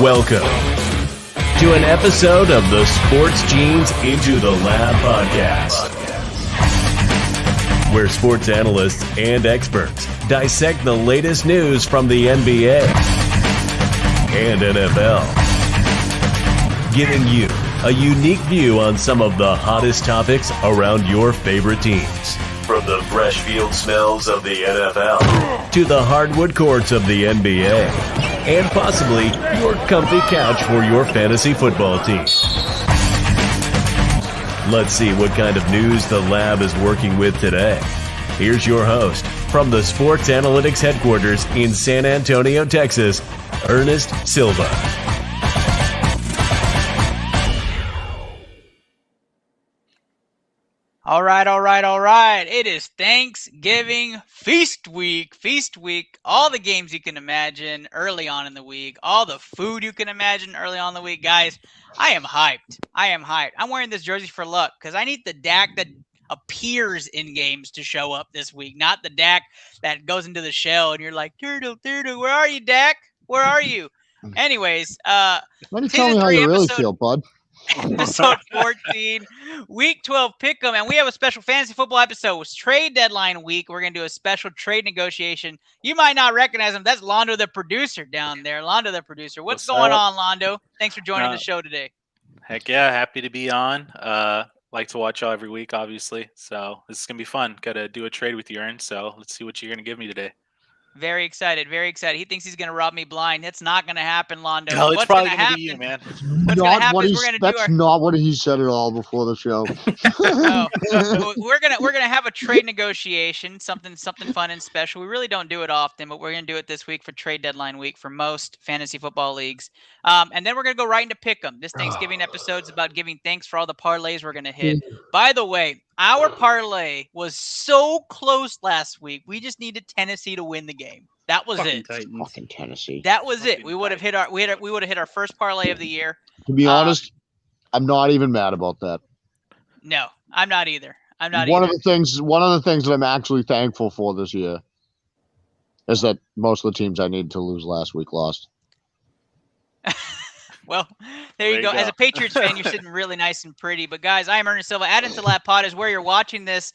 Welcome to an episode of the Sports Genes Into the Lab podcast, where sports analysts and experts dissect the latest news from the NBA and NFL, giving you a unique view on some of the hottest topics around your favorite teams. From the fresh field smells of the NFL to the hardwood courts of the NBA and possibly your comfy couch for your fantasy football team. Let's see what kind of news the lab is working with today. Here's your host from the Sports Analytics headquarters in San Antonio, Texas, Ernest Silva. All right. It is Thanksgiving feast week. All the games you can imagine early on in the week. All the food you can imagine early on in the week. Guys, I am hyped. I'm wearing this jersey for luck because I need the Dak that appears in games to show up this week, not the Dak that goes into the shell and you're like, Turtle, where are you, Dak? Where are you? Anyways, why don't you tell me how you really feel, bud? Episode 14, week 12 pick'em, and we have a special fantasy football episode. It's trade deadline week. We're gonna do a special trade negotiation. You might not recognize him. That's Londo, the producer down there. What's going on, Londo? Thanks for joining the show today. Heck yeah, happy to be on. Like to watch y'all every week, obviously. So this is gonna be fun. Got to do a trade with you, Ern. So let's see what you're gonna give me today. Very excited. He thinks he's going to rob me blind. That's not going to happen, Londo. No, it's probably going to be you, man. That's not what he said at all before the show. No. We're gonna have a trade negotiation, something fun and special. We really don't do it often, but we're going to do it this week for trade deadline week for most fantasy football leagues. And then we're going to go right into Pick'em. This Thanksgiving episode is about giving thanks for all the parlays we're going to hit. By the way, our parlay was so close last week. We just needed Tennessee to win the game. That was it. Fucking Tennessee. That was it. We would have hit our first parlay of the year. To be honest, I'm not even mad about that. No, I'm not either. One of the things that I'm actually thankful for this year is that most of the teams I needed to lose last week lost. Well, there you go. As a Patriots fan, you're sitting really nice and pretty. But, guys, I am Ernest Silva. Add into Lab Pod is where you're watching this,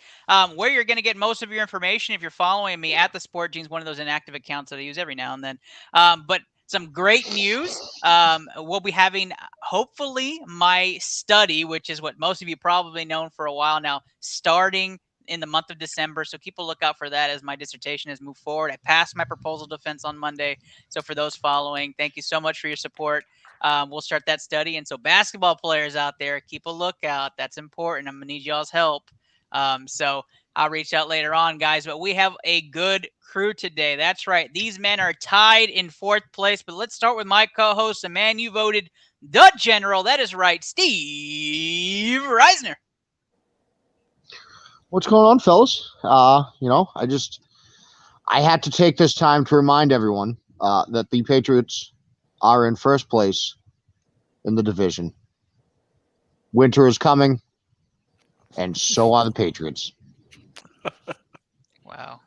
where you're going to get most of your information if you're following me at the Sport Genes, one of those inactive accounts that I use every now and then. But some great news. We'll be having, hopefully, my study, which is what most of you probably known for a while now, starting in the month of December. So keep a lookout for that as my dissertation has moved forward. I passed my proposal defense on Monday. So for those following, thank you so much for your support. We'll start that study. And so basketball players out there, keep a lookout. That's important. I'm going to need y'all's help. So I'll reach out later on, guys. But we have a good crew today. That's right. These men are tied in fourth place. But let's start with my co-host, the man you voted the general. That is right, Steve Reisner. What's going on, fellas? I had to take this time to remind everyone that the Patriots are in first place in the division. Winter is coming, and so are the Patriots. Wow.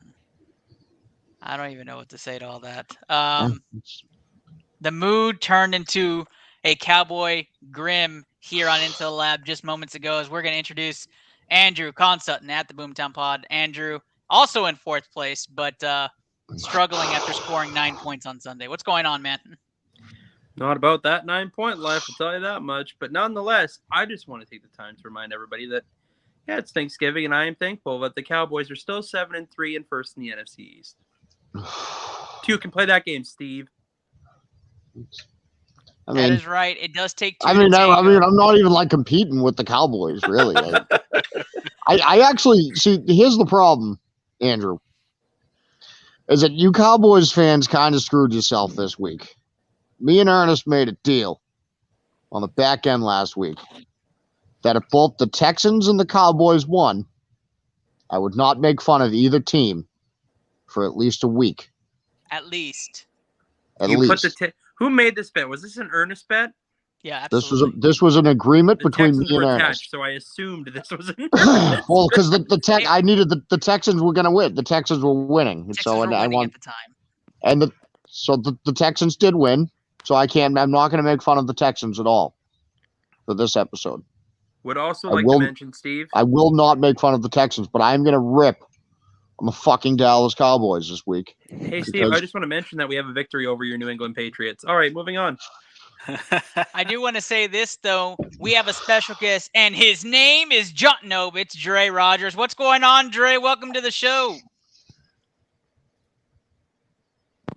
I don't even know what to say to all that. The mood turned into a cowboy grim here on Into the Lab just moments ago as we're going to introduce Andrew Consutton at the Boomtown Pod. Andrew, also in fourth place, but struggling after scoring 9 points on Sunday. What's going on, man? Not about that 9-point life, I'll tell you that much. But nonetheless, I just want to take the time to remind everybody that, it's Thanksgiving, and I am thankful that the Cowboys are still 7-3 and first in the NFC East. You can play that game, Steve. That is right. It does take two. I'm not even competing with the Cowboys, really. I actually see. Here's the problem, Andrew, is that you Cowboys fans kind of screwed yourself this week. Me and Ernest made a deal on the back end last week that if both the Texans and the Cowboys won, I would not make fun of either team for at least a week. At least. Who made this bet? Was this an Ernest bet? Yeah, absolutely. This was an agreement the between Texans me and Ernest. Attached, so I assumed this was an Ernest. Well, because I needed the Texans were going to win. The Texans were winning, Texans were winning at the time. And the Texans did win. So I'm not going to make fun of the Texans at all for this episode. Would also like to mention, Steve. I will not make fun of the Texans, but I'm going to rip on the fucking Dallas Cowboys this week. Hey, Steve, I just want to mention that we have a victory over your New England Patriots. All right, moving on. I do want to say this, though. We have a special guest, and his name is John. No, it's Dre Rogers. What's going on, Dre? Welcome to the show.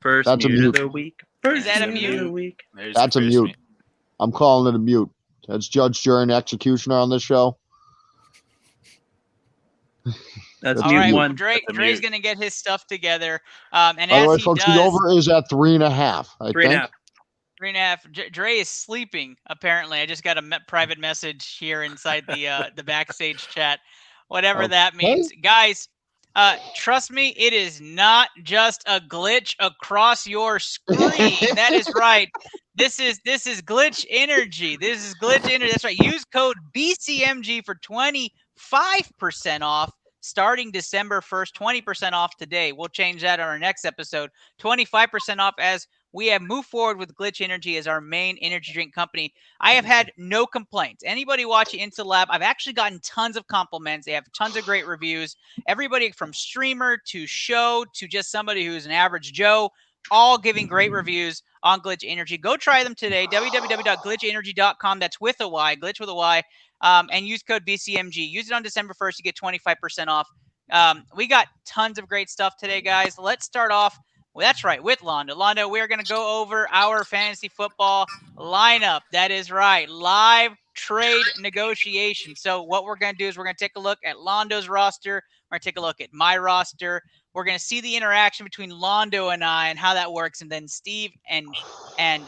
First That's mute a mute of the week. First Is that a mute of the week. That's a mute. I'm calling it a mute. That's judge, jury, and executioner on this show. That's all mute right, one. Dre's going to get his stuff together. And by the way, folks, the over is at 3.5. 3.5. 3.5. Dre is sleeping, apparently. I just got a private message here inside the backstage chat. Whatever that means. Guys, trust me, it is not just a glitch across your screen. That is right. This is glitch energy. This is glitch energy. That's right. Use code BCMG for 25% off starting December 1st, 20% off today. We'll change that on our next episode. 25% off as we have moved forward with Glitch Energy as our main energy drink company. I have had no complaints. Anybody watching Into Lab, I've actually gotten tons of compliments. They have tons of great reviews. Everybody from streamer to show to just somebody who's an average Joe, all giving great reviews on Glitch Energy. Go try them today. www.glitchenergy.com. That's with a Y, Glitch with a Y. And use code BCMG. Use it on December 1st to get 25% off. We got tons of great stuff today, guys. Let's start off. Well, that's right, with Londo. Londo, we're going to go over our fantasy football lineup. That is right, live trade negotiation. So what we're going to do is we're going to take a look at Londo's roster. We're going to take a look at my roster. We're going to see the interaction between Londo and I and how that works. And then Steve and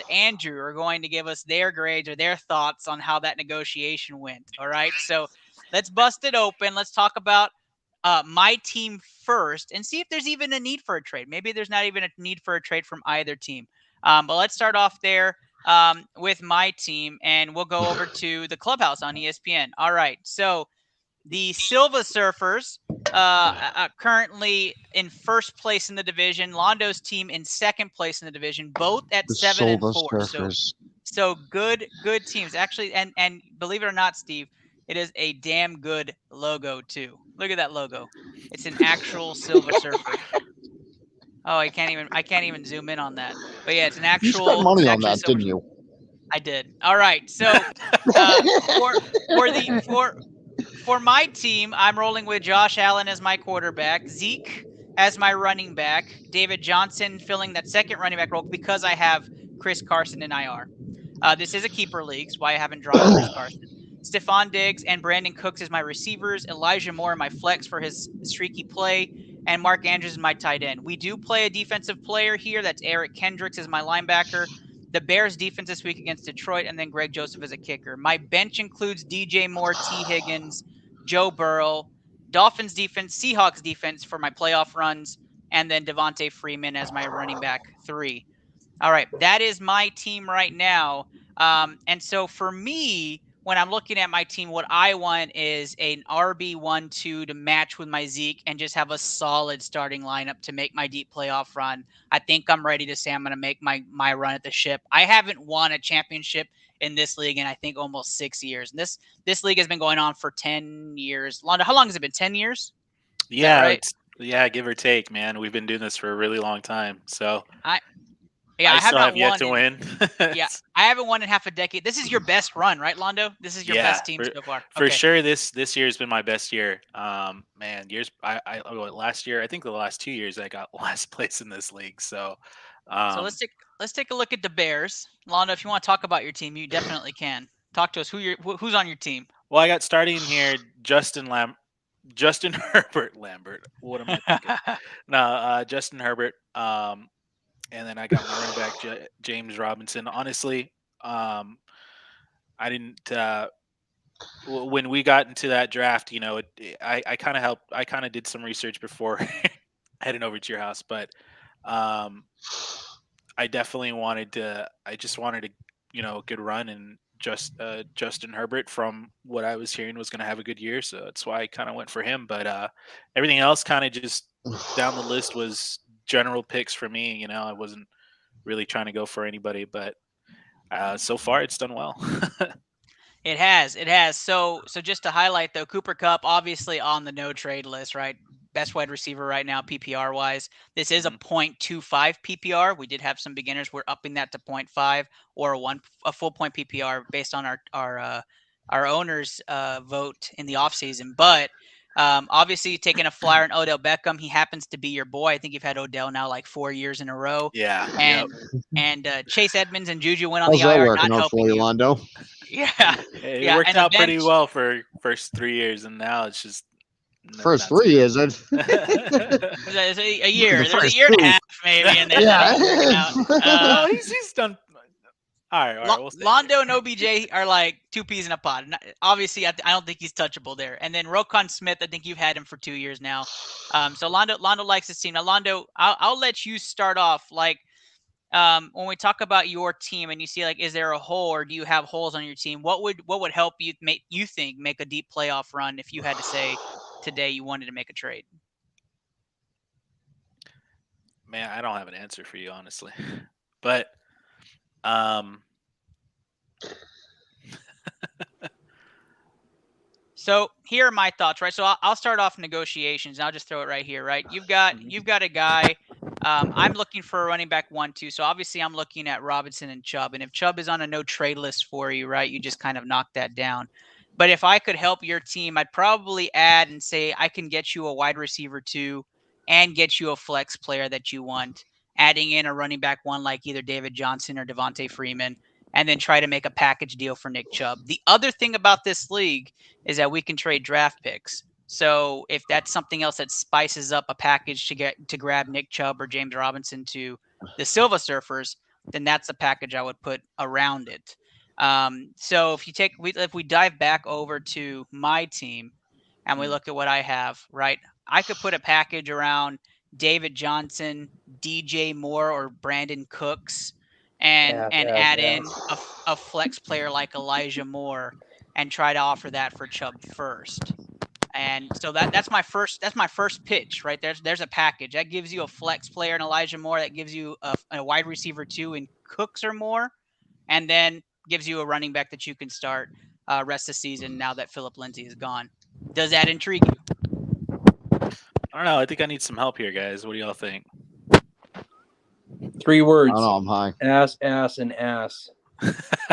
Andrew are going to give us their grades or their thoughts on how that negotiation went. All right, so let's bust it open. Let's talk about my team first and see if there's even a need for a trade. Maybe there's not even a need for a trade from either team. But let's start off there with my team, and we'll go over to the clubhouse on ESPN. All right. So the Silva Surfers currently in first place in the division. Londo's team in second place in the division, both at 7-4. So good teams. Actually, and believe it or not, Steve, it is a damn good logo too. Look at that logo. It's an actual Silver Surfer. Oh, I can't even zoom in on that. But yeah, it's an actual. You spent money on that, didn't you? I did. All right. So for my team, I'm rolling with Josh Allen as my quarterback, Zeke as my running back, David Johnson filling that second running back role because I have Chris Carson in IR. This is a keeper league, so why I haven't dropped Chris Carson. Stephon Diggs and Brandon Cooks as my receivers, Elijah Moore my flex for his streaky play, and Mark Andrews is my tight end. We do play a defensive player here. That's Eric Kendricks as my linebacker. The Bears defense this week against Detroit, and then Greg Joseph as a kicker. My bench includes DJ Moore, T. Higgins, Joe Burrow, Dolphins defense, Seahawks defense for my playoff runs, and then Devontae Freeman as my running back 3. All right, that is my team right now. And so for me, when I'm looking at my team, what I want is an RB1-2 to match with my Zeke and just have a solid starting lineup to make my deep playoff run. I think I'm ready to say I'm going to make my run at the ship. I haven't won a championship in this league in I think almost 6 years. And this league has been going on for 10 years. Londo, how long has it been? 10 years? Yeah, right? Yeah, give or take, man. We've been doing this for a really long time. So I still have yet to win. Yeah, I haven't won in half a decade. This is your best run, right, Londo? This is your best team so far. For sure, this year has been my best year. Man, last year, I think the last 2 years I got last place in this league. So let's take a look at the Bears. Londo, if you want to talk about your team, you definitely can. Talk to us. Who's on your team? Well, I got starting here Justin Herbert Lambert. What am I thinking? No, Justin Herbert. And then I got my running back, James Robinson. Honestly, I didn't. When we got into that draft, I kind of helped. I kind of did some research before heading over to your house, but I definitely wanted to. I just wanted a good run, and Justin Herbert, from what I was hearing, was going to have a good year, so that's why I kind of went for him. But everything else kind of just down the list was general picks for me. I wasn't really trying to go for anybody, but So far, it's done well. It has. So just to highlight though, Cooper Kupp obviously on the no trade list, right? Best wide receiver right now, PPR wise. This is a 0.25 PPR. We did have some beginners. We're upping that to 0.5 or a full point PPR based on our owners' vote in the offseason. But obviously taking a flyer on Odell Beckham. He happens to be your boy. I think you've had Odell now like 4 years in a row. Yeah. And Chase Edmonds and Juju went on How's the that IR, working not out for helping you, you. Londo? Yeah. It worked out pretty well for first 3 years, and now it's just first 3 years. It's a year. There's a year and a half maybe in there. Yeah. He's done. All right. We'll Londo and OBJ are like 2 peas in a pod. Obviously, I don't think he's touchable there. And then Roquan Smith, I think you've had him for 2 years now. So Londo likes his team. Now, Londo, I'll let you start off. Like, when we talk about your team and you see like, is there a hole or do you have holes on your team? What would help you make a deep playoff run if you had to say today you wanted to make a trade? Man, I don't have an answer for you, honestly. But so here are my thoughts, right? So I'll start off negotiations. And I'll just throw it right here, right? You've got a guy. I'm looking for a running back 1-2. So obviously I'm looking at Robinson and Chubb. And if Chubb is on a no trade list for you, right, you just kind of knock that down. But if I could help your team, I'd probably add and say I can get you a wide receiver 2 and get you a flex player that you want, adding in a running back 1 like either David Johnson or Devontae Freeman, and then try to make a package deal for Nick Chubb. The other thing about this league is that we can trade draft picks. So if that's something else that spices up a package to grab Nick Chubb or James Robinson to the Silver Surfers, then that's a package I would put around it. So if we dive back over to my team and we look at what I have, right, I could put a package around David Johnson, DJ Moore, or Brandon Cooks, and add in a flex player like Elijah Moore and try to offer that for Chubb first. And so that's my first pitch, right? There's a package that gives you a flex player in Elijah Moore, that gives you a wide receiver 2 in Cooks or Moore, and then gives you a running back that you can start rest of the season now that Philip Lindsay is gone. Does that intrigue you? I don't know. I think I need some help here, guys. What do y'all think? 3 words. I don't know, I'm high. Ass, and ass.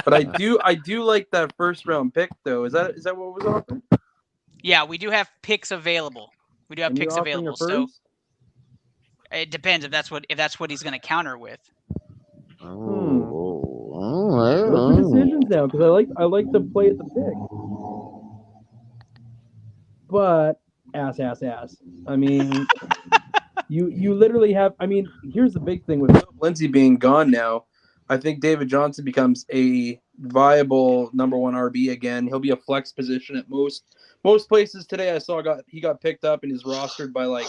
But I do like that first round pick though. Is that what was offered? Yeah, we do have picks available. So it depends if that's what he's going to counter with. What's the decisions now? Because I like to play at the pick. But ass. I mean, you literally have. I mean, here's the big thing with Philip Lindsay being gone now. I think David Johnson becomes a viable number 1 RB again. He'll be a flex position at most places today. I saw he got picked up and is rostered by I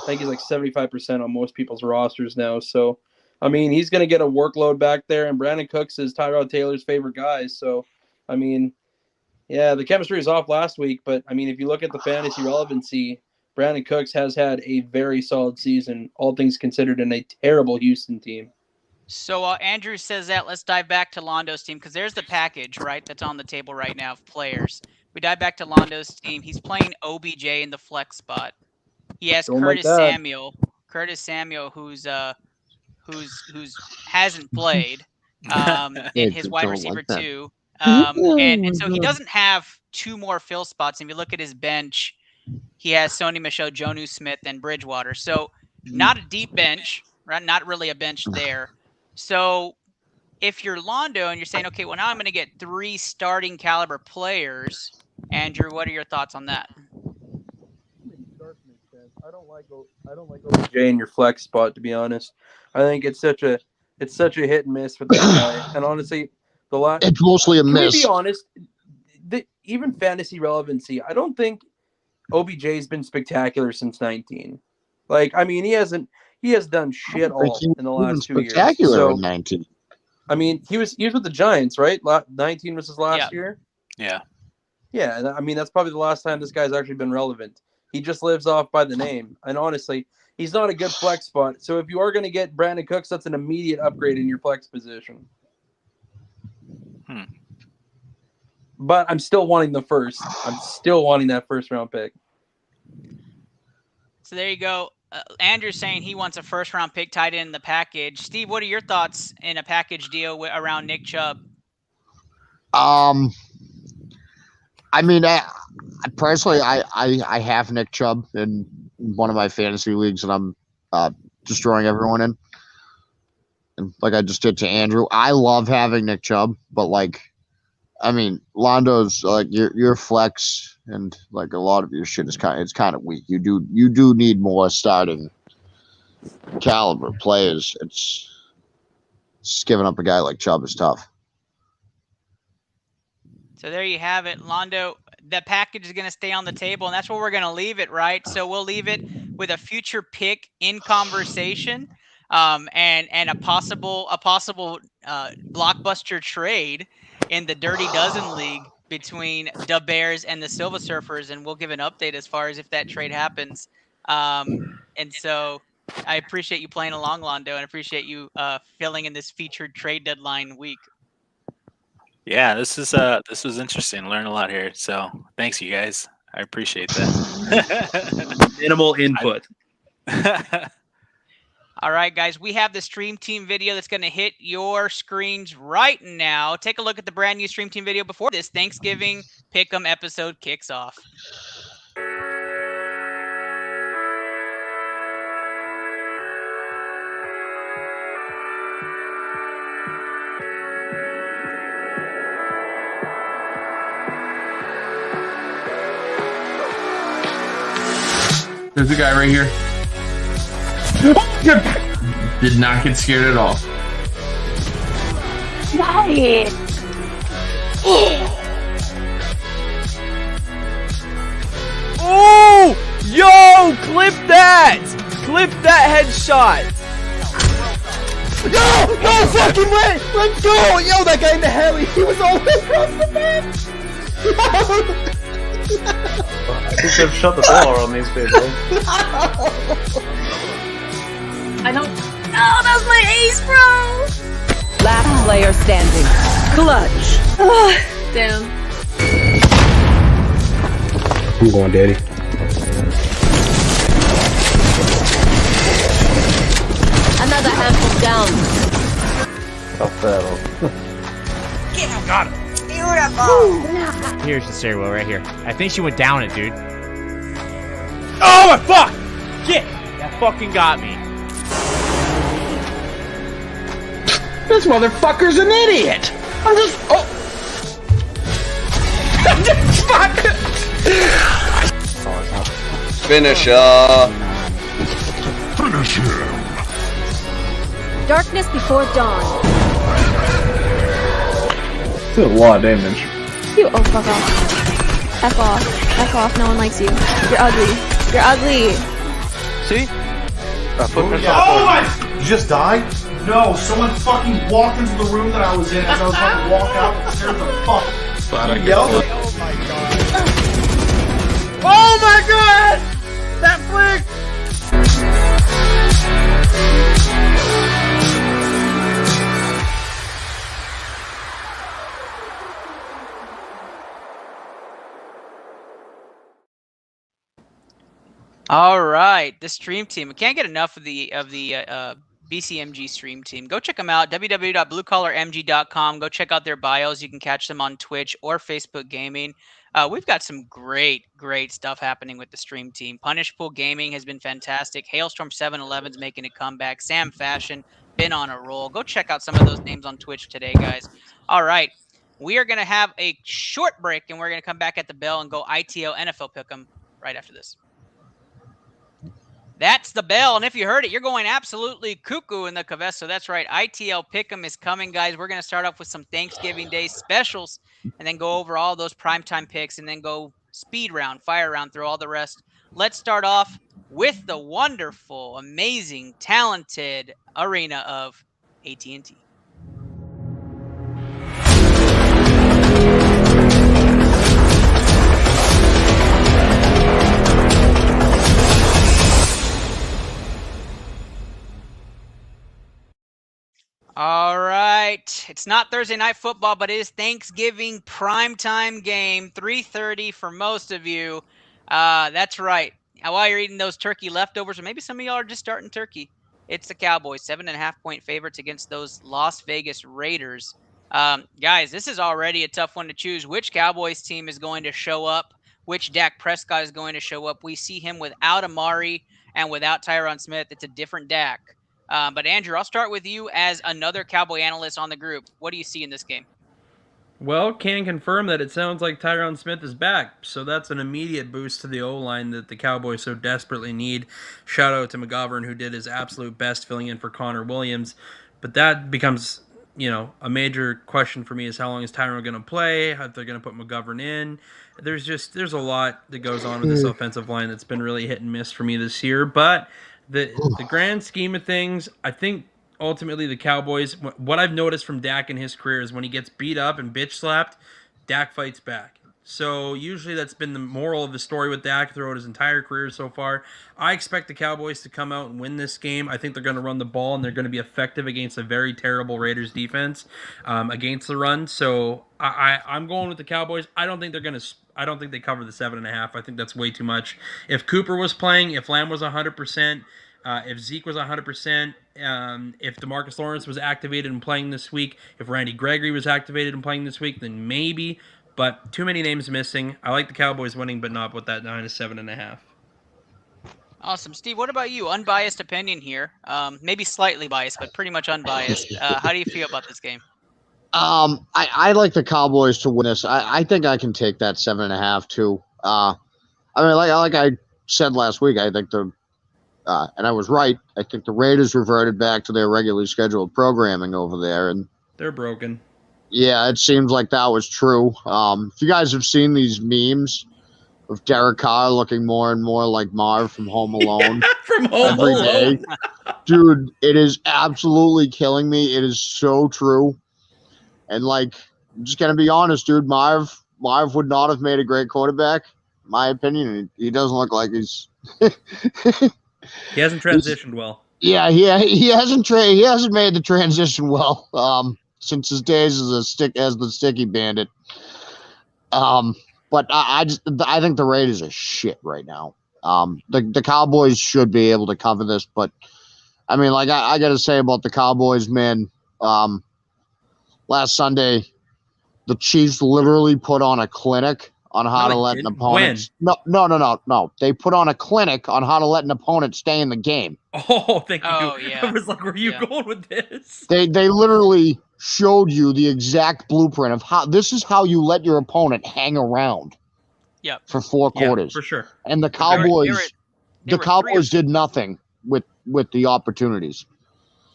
think he's like 75% on most people's rosters now. So, I mean, he's going to get a workload back there. And Brandon Cooks is Tyrod Taylor's favorite guy. So, I mean, yeah, the chemistry was off last week. But, I mean, if you look at the fantasy relevancy, Brandon Cooks has had a very solid season, all things considered, in a terrible Houston team. So Andrew says that. Let's dive back to Londo's team because there's the package, right, that's on the table right now of players. We dive back to Londo's team. He's playing OBJ in the flex spot. He has Curtis Samuel, who's hasn't played in his wide receiver 2. And so he doesn't have 2 more fill spots. And if you look at his bench, he has Sony Michel, Jonnu Smith, and Bridgewater. So not a deep bench, right? Not really a bench there. So if you're Londo and you're saying, okay, well now I'm going to get 3 starting caliber players, Andrew, what are your thoughts on that? I don't like OBJ in your flex spot, to be honest. I think it's such a hit and miss for that guy. And honestly, it's mostly a miss. To be honest, even fantasy relevancy, I don't think OBJ's been spectacular since 19. I mean, he has done shit all in the last 2 years. Spectacular in 19. I mean, he was with the Giants, right? 19 was his last year. Yeah. Yeah, I mean, that's probably the last time this guy's actually been relevant. He just lives off by the name. And honestly, he's not a good flex spot. So if you are going to get Brandon Cooks, that's an immediate upgrade in your flex position. But I'm still wanting the first. I'm still wanting that first round pick. So there you go. Andrew's saying he wants a first round pick tied in the package. Steve, what are your thoughts in a package deal around Nick Chubb? I mean, personally, I have Nick Chubb in one of my fantasy leagues, and I'm destroying everyone in. And like I just did to Andrew, I love having Nick Chubb, but like, I mean, Londo's like your flex and like a lot of your shit is kind of weak. You do need more starting caliber players. It's just giving up a guy like Chubb is tough. So there you have it, Londo. The package is going to stay on the table, and that's where we're going to leave it, right? So we'll leave it with a future pick in conversation, and a possible blockbuster trade in the Dirty Dozen League between the Bears and the Silver Surfers, and we'll give an update as far as if that trade happens. And so I appreciate you playing along, Londo, and appreciate you filling in this featured trade deadline week. Yeah, this was interesting. Learned a lot here. So thanks, you guys. I appreciate that. Minimal input. All right, guys, we have the Stream Team video that's going to hit your screens right now. Take a look at the brand new Stream Team video before this Thanksgiving Pick'em episode kicks off. There's a guy right here. Did not get scared at all. Nice. Oh! Yo! Clip that! Clip that headshot! No! No! Fucking let's go! Yo, that guy in the heli, he was all the way across the map! I think they've shut the door on these people. I don't. Oh, that's my ace, bro! Last player standing. Clutch. Oh, damn. I'm going, Daddy. Another handful down. Got him. Beautiful. Here's the stairwell right here. I think she went down it, dude. Oh my fuck! Shit! That fucking got me. This motherfucker's an idiot. I'm just. Oh. Fuck. Finish him. Darkness before dawn. That's a lot of damage. You. Oh, fuck off. F off. F off. No one likes you. You're ugly. You're ugly. See? Oh my! Did you just die? No, someone fucking walked into the room that I was in as I was about to walk out the stairs. The fuck? You yelled? Oh my god! That flick! All right, the Stream Team. We can't get enough of the BCMG Stream Team. Go check them out, www.bluecollarmg.com. Go check out their bios. You can catch them on Twitch or Facebook Gaming. We've got some great stuff happening with the Stream Team. Punish Pool Gaming has been fantastic. Hailstorm 711's making a comeback. Sam Fashion, been on a roll. Go check out some of those names on Twitch today, guys. All right, we are going to have a short break, and we're going to come back at the bell and go ITO NFL Pick'em right after this. That's the bell, and if you heard it, you're going absolutely cuckoo in the Cavesto. That's right, ITL Pick'em is coming, guys. We're going to start off with some Thanksgiving Day specials, and then go over all those primetime picks, and then go speed round, fire round through all the rest. Let's start off with the wonderful, amazing, talented arena of AT&T. All right. It's not Thursday night football, but it is Thanksgiving primetime game, 3:30 for most of you. That's right. While you're eating those turkey leftovers, or maybe some of y'all are just starting turkey, it's the Cowboys, 7.5-point favorites against those Las Vegas Raiders. Guys, this is already a tough one to choose. Which Cowboys team is going to show up? Which Dak Prescott is going to show up? We see him without Amari and without Tyron Smith. It's a different Dak. But Andrew, I'll start with you as another Cowboy analyst on the group. What do you see in this game? Well, can confirm that it sounds like Tyron Smith is back, so that's an immediate boost to the O-line that the Cowboys so desperately need. Shout out to McGovern, who did his absolute best filling in for Connor Williams. But that becomes, a major question for me is how long is Tyron going to play, how they're going to put McGovern in. There's a lot that goes on with this offensive line that's been really hit and miss for me this year. But the grand scheme of things, I think ultimately the Cowboys, what I've noticed from Dak in his career is when he gets beat up and bitch slapped, Dak fights back. So usually that's been the moral of the story with Dak throughout his entire career so far. I expect the Cowboys to come out and win this game. I think they're going to run the ball and they're going to be effective against a very terrible Raiders defense against the run. So I'm going with the Cowboys. I don't think they cover the 7.5. I think that's way too much. If Cooper was playing, if Lamb was 100%, if Zeke was 100%, if DeMarcus Lawrence was activated and playing this week, if Randy Gregory was activated and playing this week, then maybe. But too many names missing. I like the Cowboys winning, but not with that 9 to 7.5. Awesome. Steve, what about you? Unbiased opinion here. Maybe slightly biased, but pretty much unbiased. How do you feel about this game? I like the Cowboys to win this. I think I can take that 7.5 too. Like I said last week, I think and I was right. I think the Raiders reverted back to their regularly scheduled programming over there, and they're broken. Yeah, it seems like that was true. If you guys have seen these memes of Derek Carr looking more and more like Marv from Home Alone every day, dude, it is absolutely killing me. It is so true. And I'm just gonna be honest, dude. Marv would not have made a great quarterback, in my opinion. He doesn't look like he's. He hasn't transitioned well. Yeah, he hasn't made the transition well. Since his days as the sticky bandit. But I think the Raiders are shit right now. The Cowboys should be able to cover this, but I got to say about the Cowboys, man. Last Sunday, the Chiefs literally put on a clinic on how to let an opponent. No. They put on a clinic on how to let an opponent stay in the game. Oh, thank you. Oh, yeah. I was like, where are you going with this? They literally showed you the exact blueprint of this is how you let your opponent hang around. Yep. For 4 quarters. For sure. And the Cowboys did nothing with the opportunities.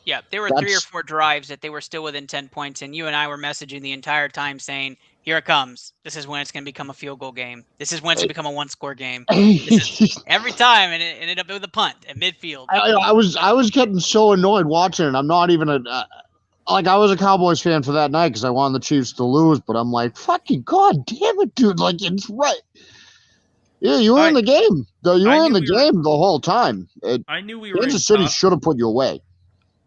Yeah, there were 3 or 4 drives that they were still within 10 points, and you and I were messaging the entire time saying, here it comes. This is when it's going to become a field goal game. This is when it's going to become a one-score game. Every time, and it ended up with a punt at midfield. I was getting so annoyed watching it. I'm not even I was a Cowboys fan for that night because I wanted the Chiefs to lose, but I'm like, fucking god damn it, dude. It's right. Yeah, you were in the game. You were in the game the whole time. I knew we were Kansas City should have put you away.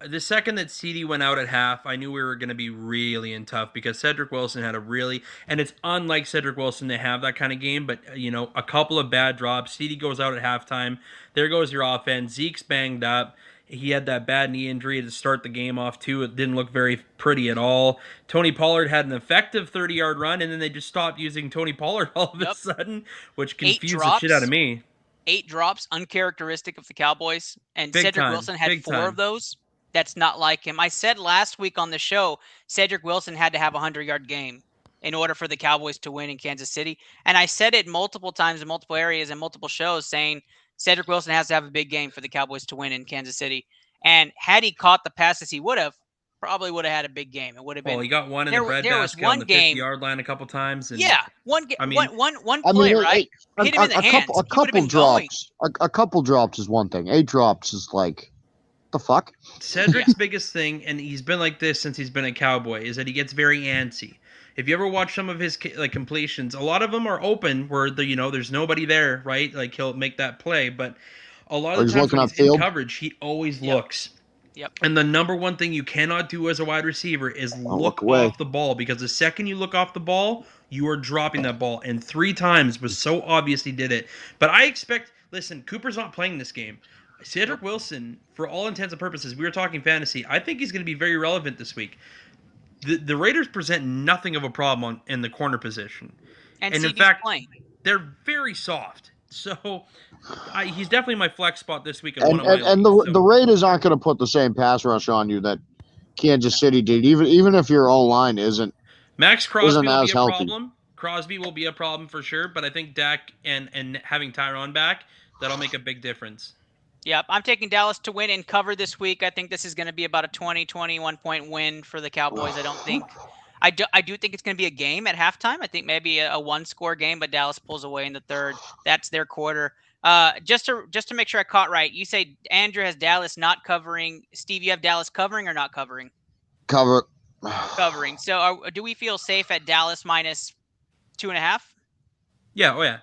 The second that CD went out at half, I knew we were going to be really in tough because Cedric Wilson had and it's unlike Cedric Wilson to have that kind of game, but, a couple of bad drops. CD goes out at halftime. There goes your offense. Zeke's banged up. He had that bad knee injury to start the game off, too. It didn't look very pretty at all. Tony Pollard had an effective 30-yard run, and then they just stopped using Tony Pollard all of a sudden, which confused the shit out of me. 8 drops, uncharacteristic of the Cowboys, and Cedric Wilson had 4 of those. That's not like him. I said last week on the show, Cedric Wilson had to have a 100-yard game in order for the Cowboys to win in Kansas City. And I said it multiple times in multiple areas and multiple shows saying Cedric Wilson has to have a big game for the Cowboys to win in Kansas City. And had he caught the passes he probably would have had a big game. It would have been. Well, he got one in the breadbasket on the 50-yard line a couple times. And, one play, right? Hit him in the hands. A couple drops is one thing. 8 drops is like, the fuck? Cedric's biggest thing, and he's been like this since he's been a Cowboy, is that he gets very antsy. If you ever watch some of his completions, a lot of them are open where there's nobody there, right? Like he'll make that play, but a lot of the times when he's in coverage, he always looks. Yep. And the number one thing you cannot do as a wide receiver is look away. off the ball, because the second you look off the ball, you are dropping that ball. And 3 times was so obvious he did it. But I expect, listen, Cooper's not playing this game. Cedric Wilson, for all intents and purposes, we were talking fantasy, I think he's going to be very relevant this week. The Raiders present nothing of a problem in the corner position. And in CD's fact, playing. They're very soft. So he's definitely my flex spot this week in And, one of my and leagues, the Raiders aren't going to put the same pass rush on you that Kansas City did, even if your O-line isn't Max Crosby will be a healthy. problem. Crosby will be a problem for sure, but I think Dak and having Tyron back, that'll make a big difference. Yep, I'm taking Dallas to win and cover this week. I think this is going to be about a 21 point win for the Cowboys. I don't think I do think it's going to be a game at halftime. I think maybe a 1-score game, but Dallas pulls away in the third. That's their quarter. Just to make sure I caught right, you say Andrew has Dallas not covering. Steve, you have Dallas covering or not covering? Covering. So do we feel safe at Dallas minus 2.5? Yeah. Oh yeah.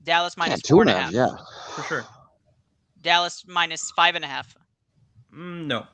Dallas minus 2.5. Yeah, for sure. Dallas minus 5.5. No.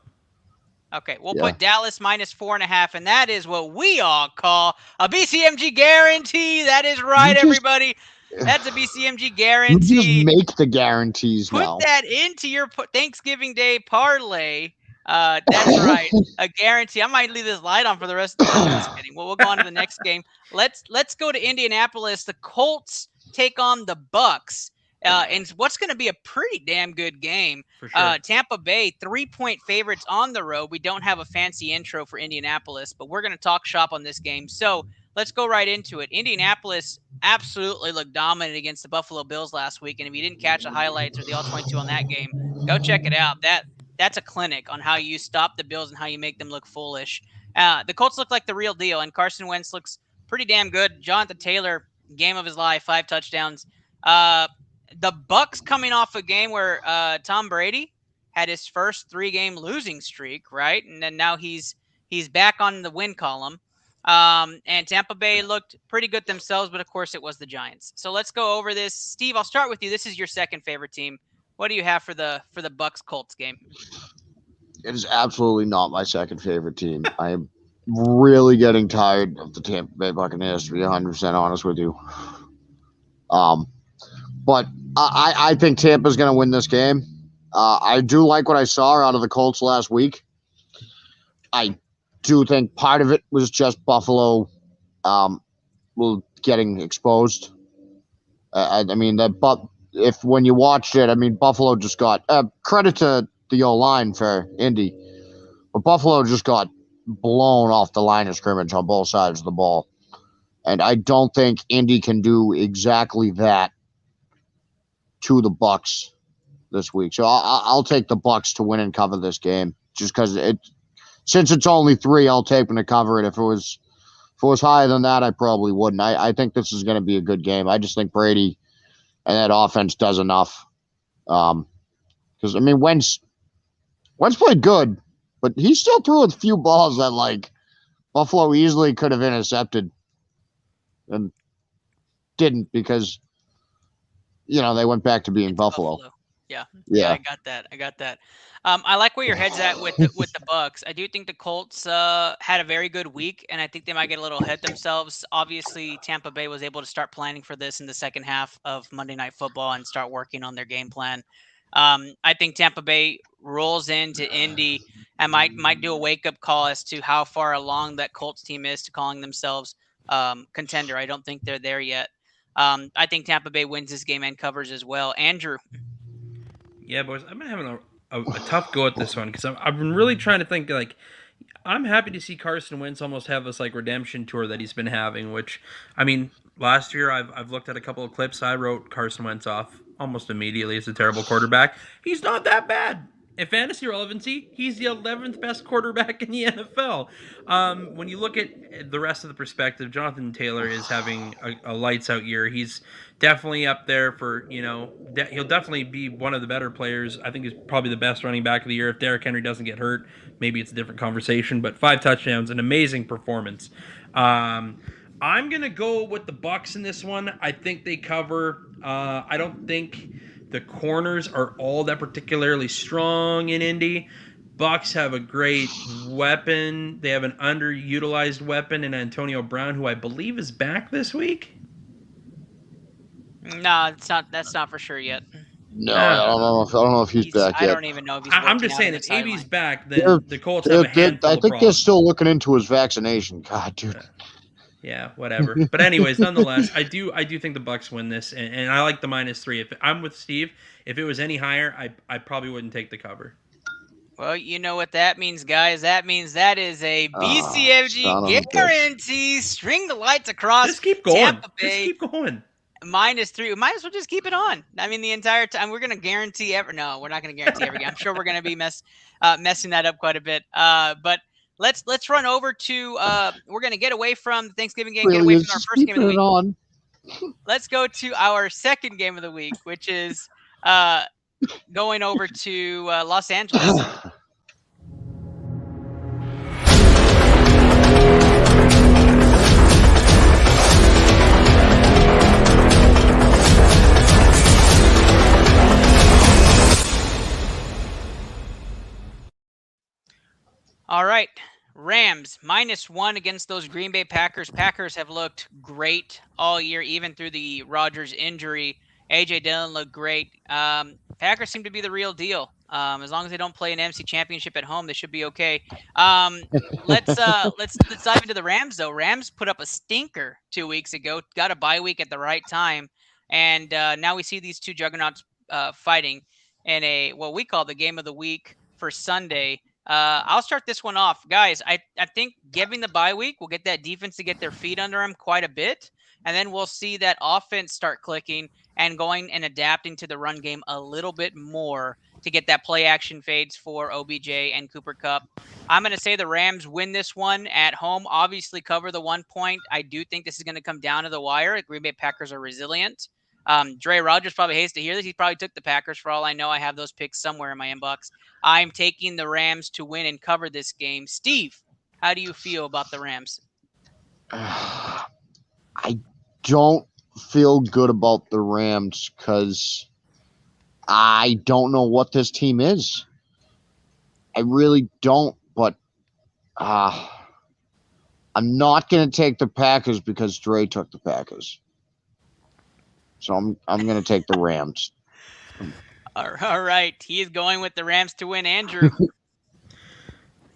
Okay, we'll put Dallas minus 4.5, and that is what we all call a BCMG guarantee. That is right, everybody. That's a BCMG guarantee. You just make the guarantees now. Put that into your Thanksgiving Day parlay. That's right, a guarantee. I might leave this light on for the rest of the day. Just kidding. Well, we'll go on to the next game. Let's go to Indianapolis. The Colts take on the Bucks. And what's going to be a pretty damn good game. For sure. Tampa Bay, 3-point favorites on the road. We don't have a fancy intro for Indianapolis, but we're going to talk shop on this game. So let's go right into it. Indianapolis absolutely looked dominant against the Buffalo Bills last week. And if you didn't catch the highlights or the All-22 on that game, go check it out. That's a clinic on how you stop the Bills and how you make them look foolish. The Colts look like the real deal, and Carson Wentz looks pretty damn good. Jonathan Taylor, game of his life, 5 touchdowns. The Bucks coming off a game where Tom Brady had his first 3-game losing streak, right? And then now he's back on the win column. And Tampa Bay looked pretty good themselves, but of course it was the Giants. So let's go over this. Steve, I'll start with you. This is your second favorite team. What do you have for the Bucks Colts game? It is absolutely not my second favorite team. I am really getting tired of the Tampa Bay Buccaneers, to be 100% honest with you. But I think Tampa's going to win this game. I do like what I saw out of the Colts last week. I do think part of it was just Buffalo getting exposed. But if when you watched it, Buffalo just got credit to the O-line for Indy, but Buffalo just got blown off the line of scrimmage on both sides of the ball. And I don't think Indy can do exactly that to the Bucks this week. So I'll take the Bucks to win and cover this game, just because since it's only 3, I'll take them to cover it. If it was higher than that, I probably wouldn't. I think this is going to be a good game. I just think Brady and that offense does enough. Because Wentz played good, but he still threw a few balls that Buffalo easily could have intercepted and didn't, because they went back to being Buffalo. Yeah, I got that. I like where your head's at with the Bucks. I do think the Colts had a very good week, and I think they might get a little ahead themselves. Obviously, Tampa Bay was able to start planning for this in the second half of Monday Night Football and start working on their game plan. I think Tampa Bay rolls into Indy and might do a wake-up call as to how far along that Colts team is to calling themselves contender. I don't think they're there yet. I think Tampa Bay wins this game and covers as well. Andrew. Yeah, boys, I've been having a tough go at this one, because I've been really trying to think, I'm happy to see Carson Wentz almost have this redemption tour that he's been having, which, last year I've looked at a couple of clips. I wrote Carson Wentz off almost immediately as a terrible quarterback. He's not that bad. In fantasy relevancy, he's the 11th best quarterback in the NFL. When you look at the rest of the perspective, Jonathan Taylor is having a lights-out year. He's definitely up there for, he'll definitely be one of the better players. I think he's probably the best running back of the year. If Derrick Henry doesn't get hurt, maybe it's a different conversation. But 5 touchdowns, an amazing performance. I'm going to go with the Bucs in this one. I think they cover. I don't think the corners are all that particularly strong in Indy. Bucks have a great weapon. They have an underutilized weapon in Antonio Brown, who I believe is back this week. No, it's not. That's not for sure yet. No, I don't know if he's back I yet. don't even know if he's. I'm just saying, if AB's back, then the Colts have a handful I of think they're problems. still looking into his vaccination. God, dude. Yeah, whatever. But anyways, nonetheless, I do think the Bucks win this, and I like the -3. If I'm with Steve, if it was any higher, I probably wouldn't take the cover. Well, you know what that means, guys. That means that is a BCMG guarantee. String the lights across. Just keep going. Tampa Bay, just keep going. -3. Might as well just keep it on. I mean, the entire time we're gonna guarantee No, we're not gonna guarantee every game. I'm sure we're gonna be messing that up quite a bit. But let's run over to. We're gonna get away from the Thanksgiving game. Get away from our first game of the week. On. Let's go to our second game of the week, which is going over to Los Angeles. All right. Rams -1 against those Green Bay Packers. Packers have looked great all year, even through the Rodgers injury. A.J. Dillon looked great. Packers seem to be the real deal. As long as they don't play an NFC Championship at home, they should be okay. Let's dive into the Rams, though. Rams put up a stinker 2 weeks ago, got a bye week at the right time, and now we see these two juggernauts fighting in what we call the game of the week for Sunday. I'll start this one off. Guys, I think giving the bye week will get that defense to get their feet under them quite a bit, and then we'll see that offense start clicking and going and adapting to the run game a little bit more to get that play action fades for OBJ and Cooper Kupp. I'm going to say the Rams win this one at home, obviously cover the 1 point. I do think this is going to come down to the wire. The Green Bay Packers are resilient. Dre Rogers probably hates to hear this. He probably took the Packers for all I know. I have those picks somewhere in my inbox. I'm taking the Rams to win and cover this game. Steve, how do you feel about the Rams? I don't feel good about the Rams because I don't know what this team is. I really don't, but I'm not going to take the Packers because Dre took the Packers. So I'm going to take the Rams. All right. He is going with the Rams to win. Andrew.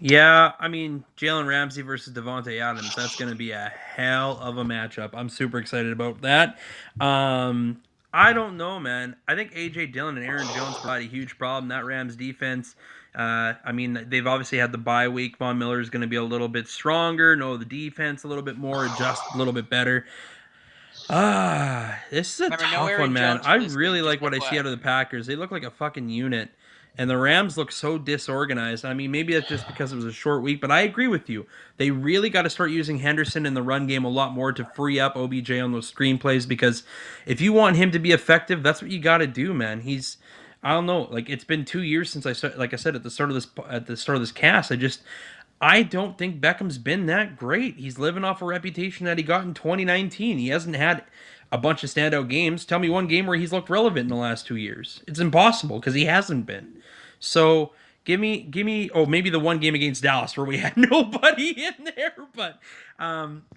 Yeah, I mean, Jalen Ramsey versus Devontae Adams, that's going to be a hell of a matchup. I'm super excited about that. I don't know, man. I think A.J. Dillon and Aaron Jones provide a huge problem. That Rams defense, I mean, they've obviously had the bye week. Von Miller is going to be a little bit stronger, know the defense a little bit more, adjust a little bit better. This is a tough one, man. I really like what I see out of the Packers. They look like a fucking unit. And the Rams look so disorganized. I mean, maybe that's just because it was a short week, but I agree with you. They really got to start using Henderson in the run game a lot more to free up OBJ on those screenplays, because if you want him to be effective, that's what you got to do, man. I don't know, like, it's been 2 years since I started, like I said at the start of this cast, I don't think Beckham's been that great. He's living off a reputation that he got in 2019. He hasn't had a bunch of standout games. Tell me one game where he's looked relevant in the last 2 years. It's impossible because he hasn't been. So give me. Oh, maybe the one game against Dallas where we had nobody in there. But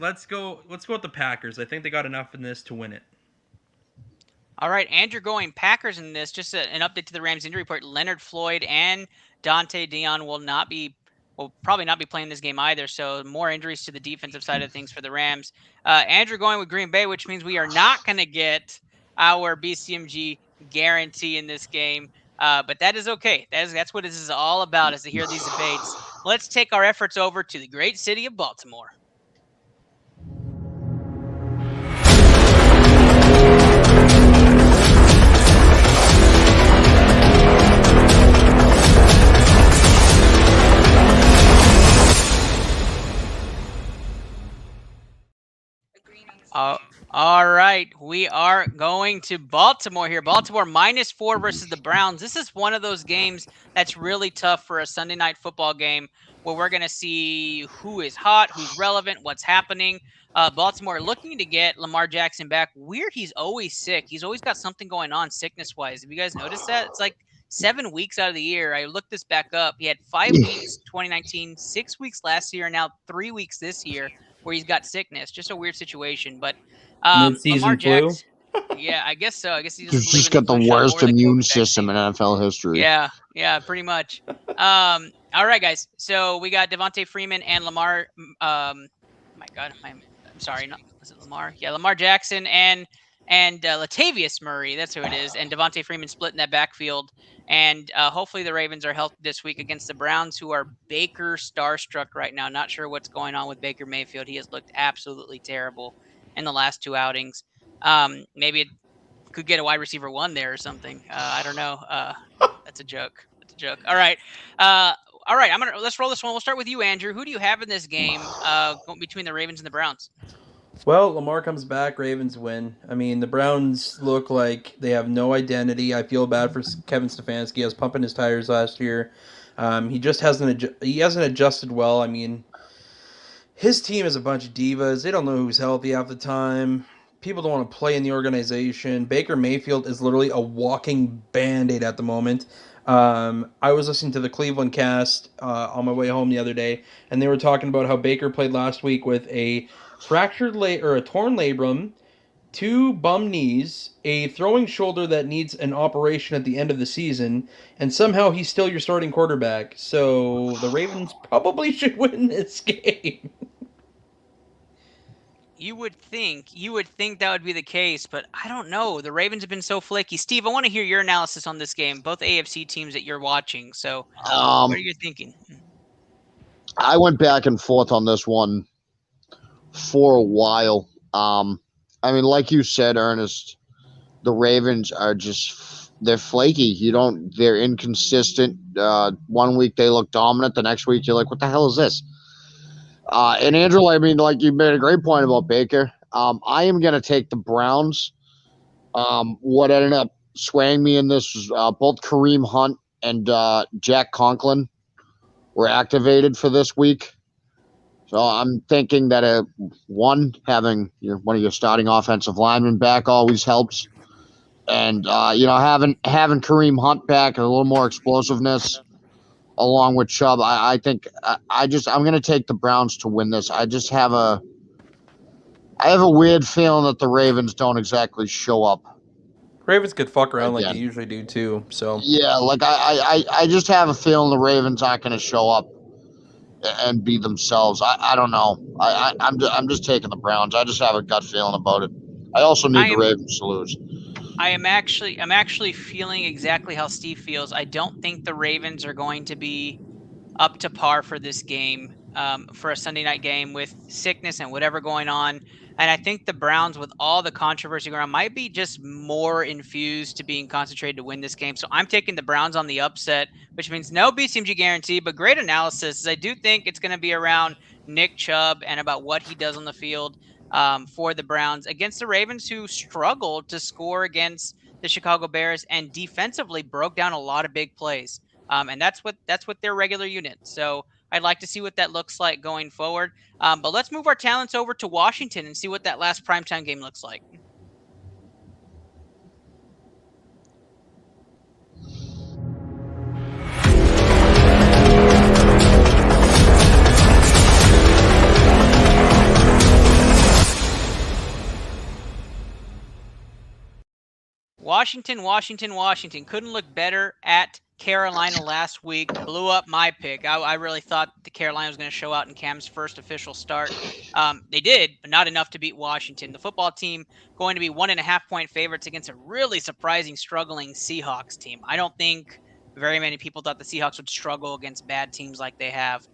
let's go with the Packers. I think they got enough in this to win it. All right, Andrew going Packers in this. Just an update to the Rams injury report. Leonard Floyd and Dante Dion will probably not be playing this game either. So more injuries to the defensive side of things for the Rams. Andrew going with Green Bay, which means we are not going to get our BCMG guarantee in this game. But that is okay. That's what this is all about, is to hear these debates. Let's take our efforts over to the great city of Baltimore. All right, we are going to Baltimore here. Baltimore -4 versus the Browns. This is one of those games that's really tough for a Sunday night football game, where we're going to see who is hot, who's relevant, what's happening. Baltimore looking to get Lamar Jackson back. Weird, he's always sick. He's always got something going on sickness-wise. Have you guys noticed that? It's like 7 weeks out of the year. I looked this back up. He had 5 weeks 2019, 6 weeks last year, and now 3 weeks this year where he's got sickness. Just a weird situation. But Mid-season Lamar Jackson. flu? Yeah, I guess so. I guess he doesn't He's believe just in the got the flu shot worst or the immune COVID system vaccine. in NFL history. Yeah, pretty much. All right, guys. So we got Devontae Freeman and Lamar. My God, I'm sorry. Was it Lamar? Yeah, Lamar Jackson and Latavius Murray. That's who it is. And Devontae Freeman splitting that backfield. And hopefully the Ravens are healthy this week against the Browns, who are Baker starstruck right now. Not sure what's going on with Baker Mayfield. He has looked absolutely terrible in the last 2 outings. Maybe it could get a wide receiver 1 there or something. I don't know. That's a joke. All right. Let's roll this one. We'll start with you, Andrew. Who do you have in this game between the Ravens and the Browns? Well, Lamar comes back, Ravens win. I mean, the Browns look like they have no identity. I feel bad for Kevin Stefanski. He was pumping his tires last year. He just hasn't adjusted well. I mean, his team is a bunch of divas. They don't know who's healthy half the time. People don't want to play in the organization. Baker Mayfield is literally a walking Band-Aid at the moment. I was listening to the Cleveland cast on my way home the other day, and they were talking about how Baker played last week with a a torn labrum, 2 bum knees, a throwing shoulder that needs an operation at the end of the season, and somehow he's still your starting quarterback. So the Ravens probably should win this game. You would think that would be the case, but I don't know. The Ravens have been so flaky. Steve, I want to hear your analysis on this game, both AFC teams that you're watching. So what are you thinking? I went back and forth on this one for a while. I mean, like you said, Ernest, the Ravens are they're flaky. They're inconsistent. 1 week they look dominant. The next week you're like, what the hell is this? And Andrew, I mean, like you made a great point about Baker. I am going to take the Browns. What ended up swaying me in this was both Kareem Hunt and Jack Conklin were activated for this week. So I'm thinking that having one of your starting offensive linemen back always helps. And, having Kareem Hunt back and a little more explosiveness along with Chubb, I think I'm going to take the Browns to win this. I have a weird feeling that the Ravens don't exactly show up. Ravens could fuck around like they usually do too. So yeah, like I just have a feeling the Ravens aren't going to show up and be themselves. I don't know. I'm just taking the Browns. I just have a gut feeling about it. I also need the Ravens to lose. I'm actually feeling exactly how Steve feels. I don't think the Ravens are going to be up to par for this game, for a Sunday night game with sickness and whatever going on. And I think the Browns, with all the controversy going on, might be just more infused to being concentrated to win this game. So I'm taking the Browns on the upset, which means no BCMG guarantee, but great analysis. I do think it's going to be around Nick Chubb and about what he does on the field for the Browns against the Ravens, who struggled to score against the Chicago Bears and defensively broke down a lot of big plays. And that's what their regular unit. So I'd like to see what that looks like going forward. But let's move our talents over to Washington and see what that last primetime game looks like. Washington couldn't look better at Carolina last week. Blew up my pick. I really thought the Carolina was going to show out in Cam's first official start. They did, but not enough to beat Washington. The football team going to be 1.5-point favorites against a really surprising, struggling Seahawks team. I don't think very many people thought the Seahawks would struggle against bad teams like they have.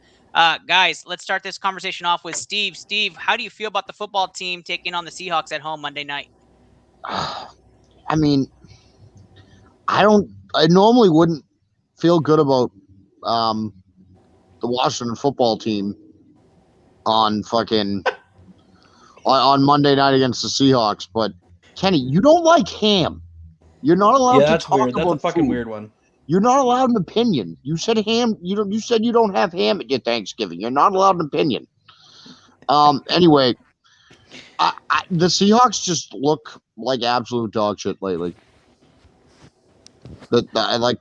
Guys, let's start this conversation off with Steve. Steve, how do you feel about the football team taking on the Seahawks at home Monday night? I mean, I normally wouldn't feel good about the Washington football team on Monday night against the Seahawks, but Kenny, you don't like ham. You're not allowed to talk weird. about That's a fucking food. weird one. You're not allowed an opinion. You said ham. You said you don't have ham at your Thanksgiving. You're not allowed an opinion. Anyway, the Seahawks just look like absolute dog shit lately. The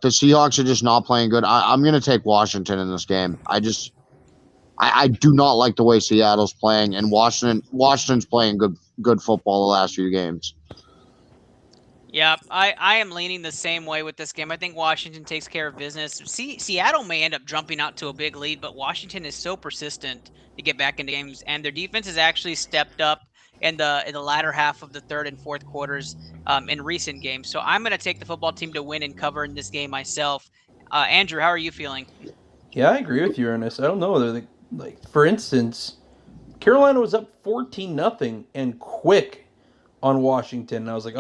Seahawks are just not playing good. I'm going to take Washington in this game. I do not like the way Seattle's playing, and Washington's playing good football the last few games. Yep, I am leaning the same way with this game. I think Washington takes care of business. Seattle may end up jumping out to a big lead, but Washington is so persistent to get back into games, and their defense has actually stepped up in the latter half of the third and fourth quarters in recent games. So I'm going to take the football team to win and cover in this game myself. Andrew, how are you feeling? Yeah, I agree with you, Ernest. I don't know. For instance, Carolina was up 14-0 and quick on Washington. And I was like,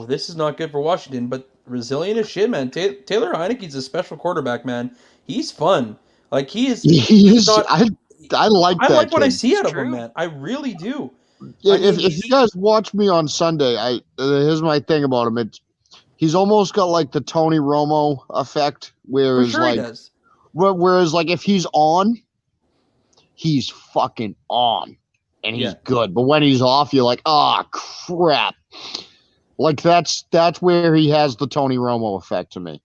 this is not good for Washington. But resilient as shit, man. Taylor Heineke's a special quarterback, man. He's fun. Like he's not. I like that. I like what I kid. see out of him, man. I really do. If you guys watch me on Sunday, here's my thing about him. He's almost got like the Tony Romo effect, whereas he does. Whereas like if he's on, he's fucking on, and he's good. But when he's off, you're like, oh crap. Like that's where he has the Tony Romo effect to me.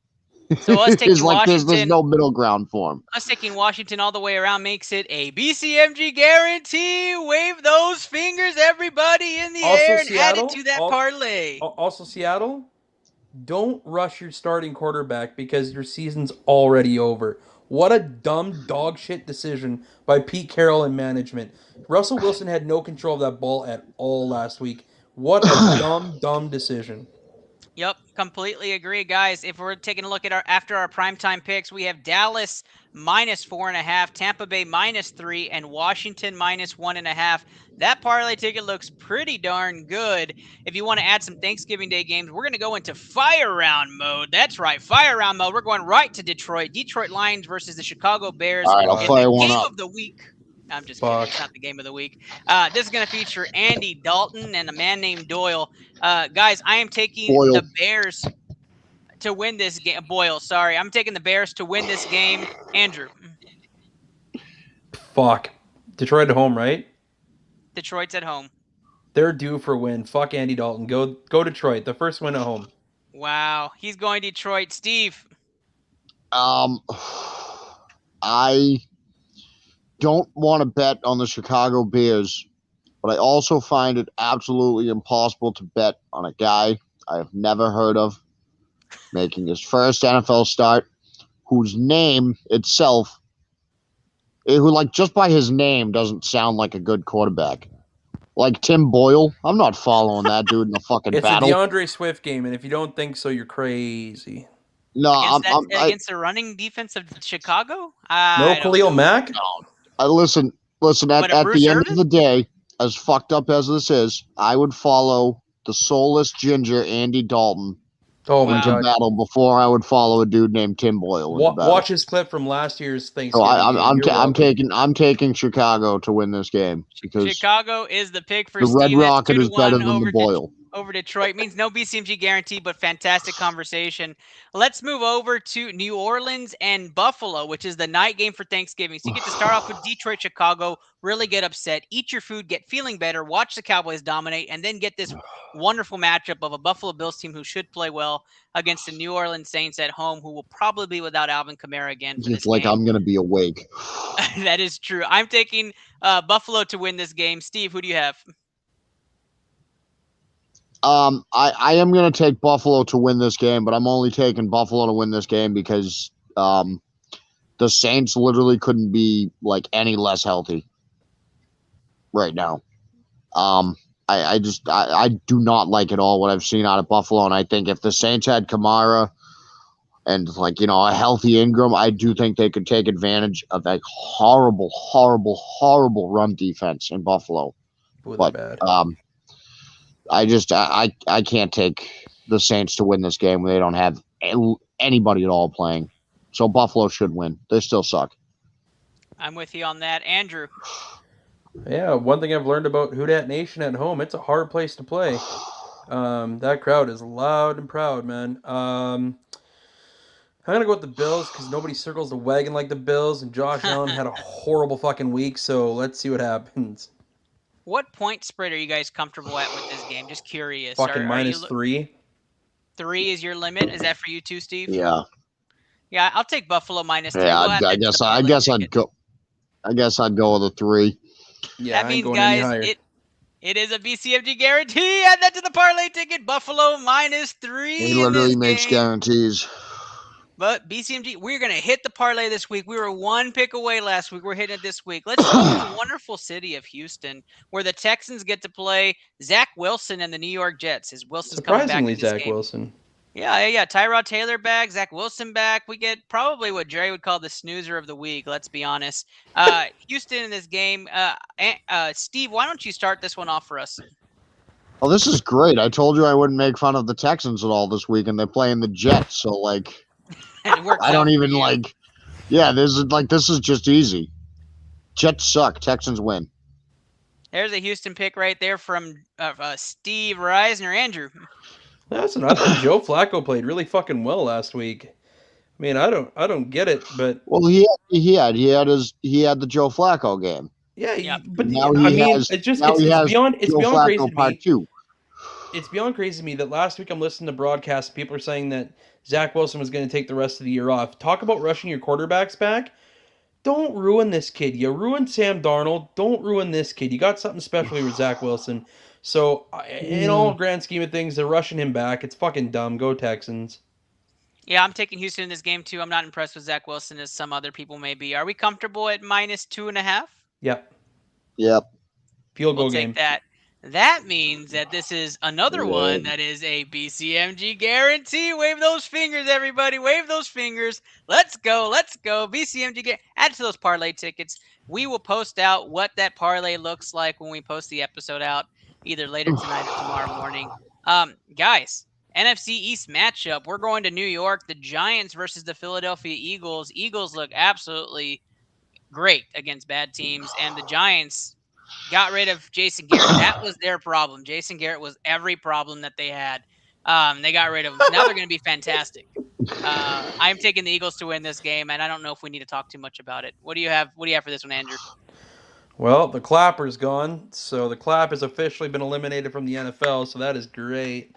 So us taking like Washington, there's no middle ground for him. Us taking Washington all the way around makes it a BCMG guarantee. Wave those fingers, everybody, in the air, and add it to that parlay. Also, Seattle, don't rush your starting quarterback because your season's already over. What a dumb dog shit decision by Pete Carroll and management. Russell Wilson had no control of that ball at all last week. What a dumb decision. Yep, completely agree, guys. If we're taking a look at after our primetime picks, we have Dallas -4.5, Tampa Bay -3, and Washington -1.5. That parlay ticket looks pretty darn good. If you want to add some Thanksgiving Day games, we're going to go into fire round mode. That's right, fire round mode. We're going right to Detroit. Detroit Lions versus the Chicago Bears. All right, I'll fire one up. Game of the week. I'm just kidding. It's not the game of the week. This is going to feature Andy Dalton and a man named Doyle. Guys, I am taking the Bears to win this game. Boyle, sorry. I'm taking the Bears to win this game. Andrew. Fuck. Detroit at home, right? Detroit's at home. They're due for a win. Fuck Andy Dalton. Go Detroit. The first win at home. Wow. He's going Detroit. Steve. I don't want to bet on the Chicago Bears, but I also find it absolutely impossible to bet on a guy I have never heard of making his first NFL start, whose name itself, who like just by his name doesn't sound like a good quarterback. Like Tim Boyle, I'm not following that dude in the fucking battle. It's a DeAndre Swift game, and if you don't think so, you're crazy. No, against the running defense of Chicago? No Khalil Mack? No. Listen, at the end of the day, as fucked up as this is, I would follow the soulless ginger Andy Dalton into battle before I would follow a dude named Tim Boyle. Watch his clip from last year's Thanksgiving. So I'm taking Chicago to win this game because Chicago is the pick for the Steve. Red Rocket is better than the Boyle. Over Detroit means no BCMG guarantee, but fantastic conversation. Let's move over to New Orleans and Buffalo, which is the night game for Thanksgiving. So you get to start off with Detroit, Chicago, really get upset, eat your food, get feeling better, watch the Cowboys dominate, and then get this wonderful matchup of a Buffalo Bills team who should play well against the New Orleans Saints at home, who will probably be without Alvin Kamara again. It's like I'm going to be awake. That is true. I'm taking Buffalo to win this game. Steve, who do you have? I am going to take Buffalo to win this game, but I'm only taking Buffalo to win this game because the Saints literally couldn't be like any less healthy right now. I do not like at all what I've seen out of Buffalo, and I think if the Saints had Kamara and a healthy Ingram, I do think they could take advantage of a horrible run defense in Buffalo. But I can't take the Saints to win this game when they don't have anybody at all playing. So Buffalo should win. They still suck. I'm with you on that. Andrew. Yeah, one thing I've learned about Who Dat Nation at home, it's a hard place to play. That crowd is loud and proud, man. I'm going to go with the Bills because nobody circles the wagon like the Bills, and Josh Allen had a horrible fucking week, so let's see what happens. What point spread are you guys comfortable at with this game? Just curious. Fucking -3. 3 is your limit. Is that for you too, Steve? Yeah. Yeah, I'll take Buffalo minus 3. Yeah, We'll I guess I'd go. I guess I'd go with a 3. Yeah, that I ain't means, going any guys, higher. it is a BCMG guarantee. Add that to the parlay ticket. Buffalo minus 3. He literally makes game. guarantees. But BCMG, we're going to hit the parlay this week. We were 1 pick away last week. We're hitting it this week. Let's go to the wonderful city of Houston, where the Texans get to play Zach Wilson and the New York Jets. Is Wilson's coming back Surprisingly, in this Zach game. Wilson. Yeah. Tyrod Taylor back, Zach Wilson back. We get probably what Jerry would call the snoozer of the week. Let's be honest. Houston in this game. Steve, why don't you start this one off for us? Well, this is great. I told you I wouldn't make fun of the Texans at all this week, and they're playing the Jets. So, like, I don't even like. Yeah, this is just easy. Jets suck. Texans win. There's a Houston pick right there from Steve Reisner. Andrew. Listen, I thought Joe Flacco played really fucking well last week. I mean, I don't get it, but well, he had the Joe Flacco game. Yeah, but now it's beyond crazy to me. 2. It's beyond crazy to me that last week I'm listening to broadcasts. People are saying that Zach Wilson was going to take the rest of the year off. Talk about rushing your quarterbacks back. Don't ruin this kid. You ruined Sam Darnold. Don't ruin this kid. You got something special here with Zach Wilson. So, in all grand scheme of things, they're rushing him back. It's fucking dumb. Go Texans. Yeah, I'm taking Houston in this game too. I'm not impressed with Zach Wilson as some other people may be. Are we comfortable at minus 2.5? Yep. We'll Field goal game. take that. That means that this is another one that is a BCMG guarantee. Wave those fingers, everybody. Wave those fingers. Let's go. BCMG add to those parlay tickets. We will post out what that parlay looks like when we post the episode out, either later tonight or tomorrow morning. Guys, NFC East matchup. We're going to New York. The Giants versus the Philadelphia Eagles. Eagles look absolutely great against bad teams, and the Giants got rid of Jason Garrett. That was their problem. Jason Garrett was every problem that they had. They got rid of him. Now they're going to be fantastic. I'm taking the Eagles to win this game, and I don't know if we need to talk too much about it. What do you have for this one, Andrew? Well, the clapper's gone, so the clap has officially been eliminated from the NFL, so that is great.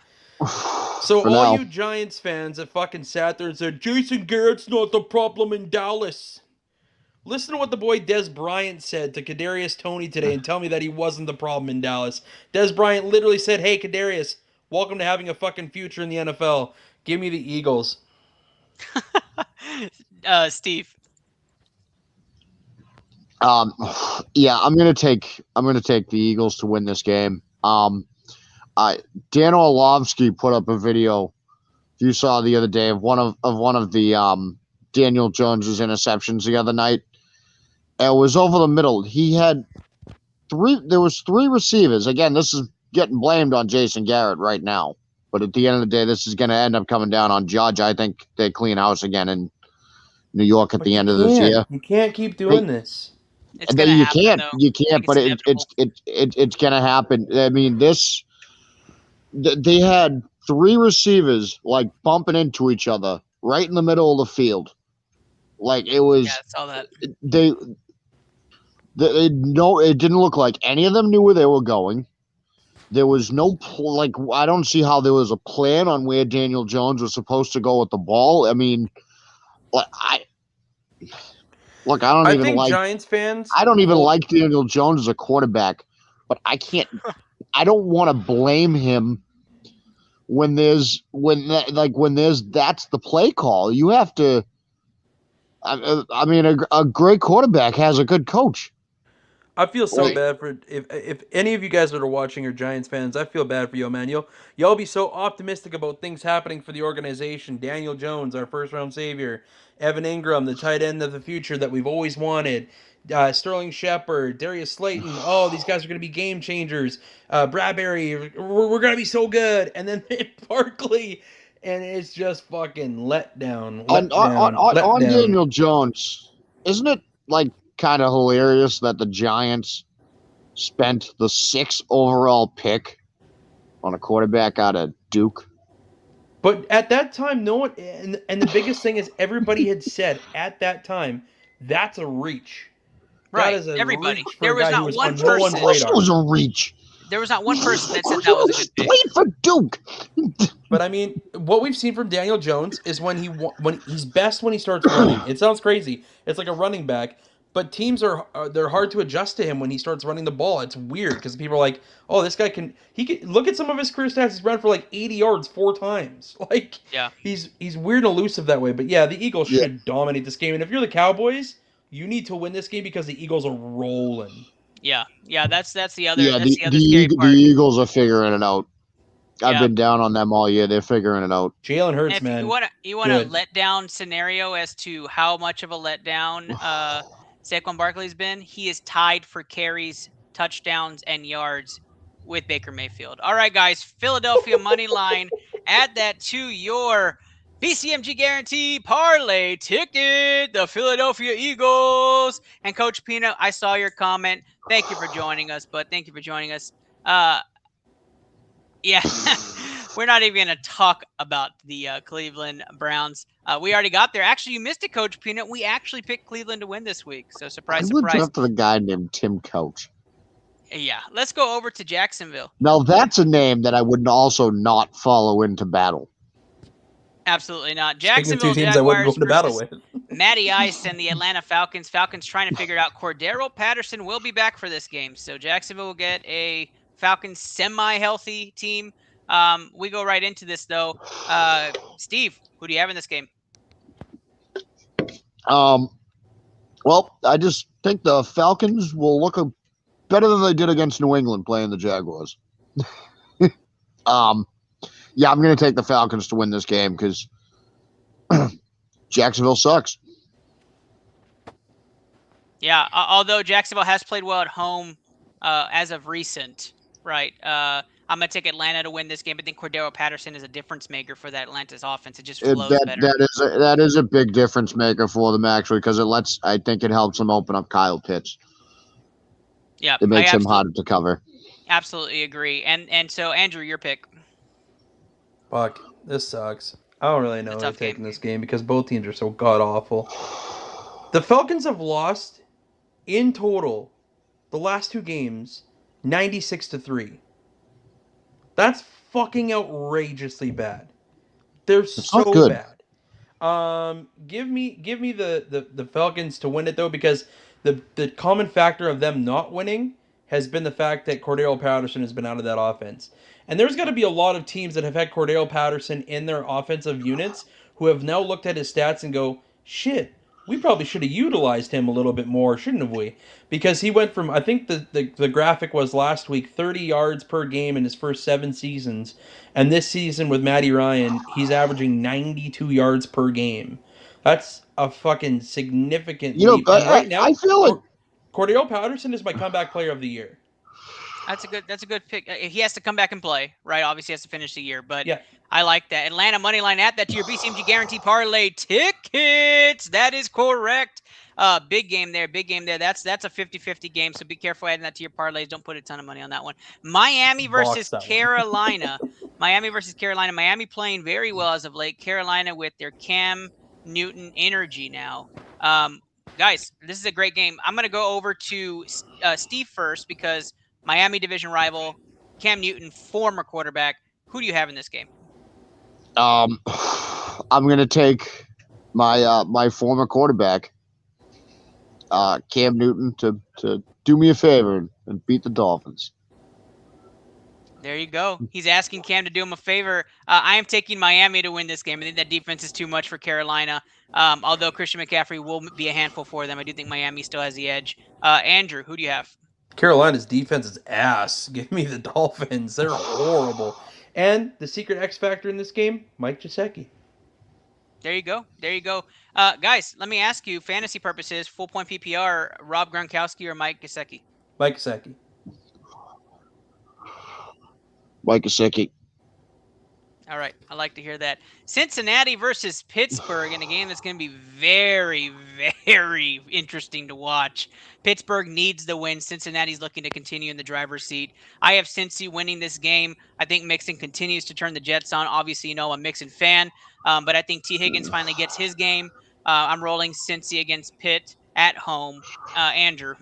So all you Giants fans that fucking sat there and said, Jason Garrett's not the problem in Dallas. Listen to what the boy Des Bryant said to Kadarius Toney today and tell me that he wasn't the problem in Dallas. Des Bryant literally said, hey, Kadarius, welcome to having a fucking future in the NFL. Give me the Eagles. Steve. Yeah, I'm gonna take the Eagles to win this game. Dan Orlovsky put up a video you saw the other day of one of the Daniel Jones's interceptions the other night. It was over the middle. He had 3 receivers. Again, this is getting blamed on Jason Garrett right now. But at the end of the day, this is going to end up coming down on Judge. I think they clean house again in New York at the end of this year. You can't keep doing this. You can't, but it's going to happen. I mean, they had 3 receivers like bumping into each other right in the middle of the field. Like it was. Yeah, I saw that. It didn't look like any of them knew where they were going. There was no I don't see how there was a plan on where Daniel Jones was supposed to go with the ball. I mean, I don't even like Giants fans. I don't even like Daniel Jones as a quarterback, but I don't want to blame him when that's the play call. You have to. I mean, a great quarterback has a good coach. I feel so bad for if any of you guys that are watching are Giants fans. I feel bad for you, man. Y'all be so optimistic about things happening for the organization. Daniel Jones, our first-round savior. Evan Ingram, the tight end of the future that we've always wanted. Sterling Shepard, Darius Slayton. Oh, these guys are going to be game changers. Bradbury, we're going to be so good. And then Barkley, and it's just fucking let down. On Daniel Jones, isn't it like kind of hilarious that the Giants spent the 6th overall pick on a quarterback out of Duke? But at that time, no one, and the biggest thing is everybody had said at that time, that's a reach. Right, that is everybody. Reach for there a was guy not who was one on person. No one's radar. It was a reach. There was not one person that said that was a good pick. Played for Duke. But I mean, what we've seen from Daniel Jones is when he's best when he starts running. It sounds crazy. It's like a running back, but teams they're hard to adjust to him when he starts running the ball. It's weird because people are like, "Oh, this guy can look at some of his career stats. He's run for like 80 yards 4 times." Like, yeah, he's weird and elusive that way. But yeah, the Eagles Yeah. should dominate this game. And if you're the Cowboys, you need to win this game because the Eagles are rolling. Yeah, that's the other Yeah, that's the other scary the part. Eagles are figuring it out. I've Yeah. been down on them all year. They're figuring it out. Jalen Hurts, If man. you want a Good. letdown scenario as to how much of a letdown Saquon Barkley's been, he is tied for carries, touchdowns, and yards with Baker Mayfield. All right, guys, Philadelphia money line. Add that to your BCMG guarantee parlay ticket. The Philadelphia Eagles. And Coach Pina, I saw your comment. Thank you for joining us, bud. Thank you for joining us. Yeah, we're not even going to talk about the Cleveland Browns. We already got there. Actually, you missed it, Coach Peanut. We actually picked Cleveland to win this week. So surprise, I would surprise. draft a guy named Tim Couch. Yeah, let's go over to Jacksonville. Now that's a name that I would also not follow into battle. Absolutely not. Speaking of Jacksonville two teams I wouldn't go Jaguars into battle versus with. Matty Ice and the Atlanta Falcons. Falcons trying to figure it out. Cordero Patterson will be back for this game. So Jacksonville will get a Falcons semi-healthy team. We go right into this, though. Steve, who do you have in this game? Well, I just think the Falcons will look better than they did against New England playing the Jaguars. Yeah, I'm going to take the Falcons to win this game because Jacksonville sucks. Yeah, although Jacksonville has played well at home as of recent, right? I'm going to take Atlanta to win this game. I think Cordero Patterson is a difference maker for that Atlanta's offense. It just flows better. That is a big difference maker for them, actually, because I think it helps them open up Kyle Pitts. Yeah, it makes him harder to cover. Absolutely agree. And so, Andrew, your pick. Fuck, this sucks. I don't really know who I'm taking this game because both teams are so god awful. The Falcons have lost in total the last 2 games 96-3. That's fucking outrageously bad. They're so bad. Give me the Falcons to win it though, because the common factor of them not winning has been the fact that Cordero Patterson has been out of that offense. And there's got to be a lot of teams that have had Cordero Patterson in their offensive units who have now looked at his stats and go, shit, we probably should have utilized him a little bit more, shouldn't have we? Because he went from, I think the graphic was last week, 30 yards per game in his first 7 seasons. And this season with Matty Ryan, he's averaging 92 yards per game. That's a fucking significant leap. And right now, I feel like Cordero Patterson is my comeback player of the year. That's a good pick. He has to come back and play, right? Obviously, he has to finish the year, but yeah. I like that. Atlanta money line, add that to your BCMG guarantee parlay tickets. That is correct. Big game there. That's a 50-50 game, so be careful adding that to your parlays. Don't put a ton of money on that one. Miami versus Carolina. Miami playing very well as of late. Carolina with their Cam Newton energy now. Guys, this is a great game. I'm going to go over to Steve first because Miami division rival, Cam Newton, former quarterback. Who do you have in this game? I'm going to take my former quarterback, Cam Newton, to do me a favor and beat the Dolphins. There you go. He's asking Cam to do him a favor. I am taking Miami to win this game. I think that defense is too much for Carolina. Although Christian McCaffrey will be a handful for them, I do think Miami still has the edge. Andrew, who do you have? Carolina's defense is ass. Give me the Dolphins. They're horrible. And the secret X factor in this game, Mike Gesicki. There you go. Guys, let me ask you, fantasy purposes, full point PPR, Rob Gronkowski or Mike Gesicki? Mike Gesicki. Mike Gesicki. All right, I like to hear that. Cincinnati versus Pittsburgh in a game that's going to be very, very interesting to watch. Pittsburgh needs the win. Cincinnati's looking to continue in the driver's seat. I have Cincy winning this game. I think Mixon continues to turn the Jets on. Obviously, I'm a Mixon fan, but I think T. Higgins finally gets his game. I'm rolling Cincy against Pitt at home. Andrew.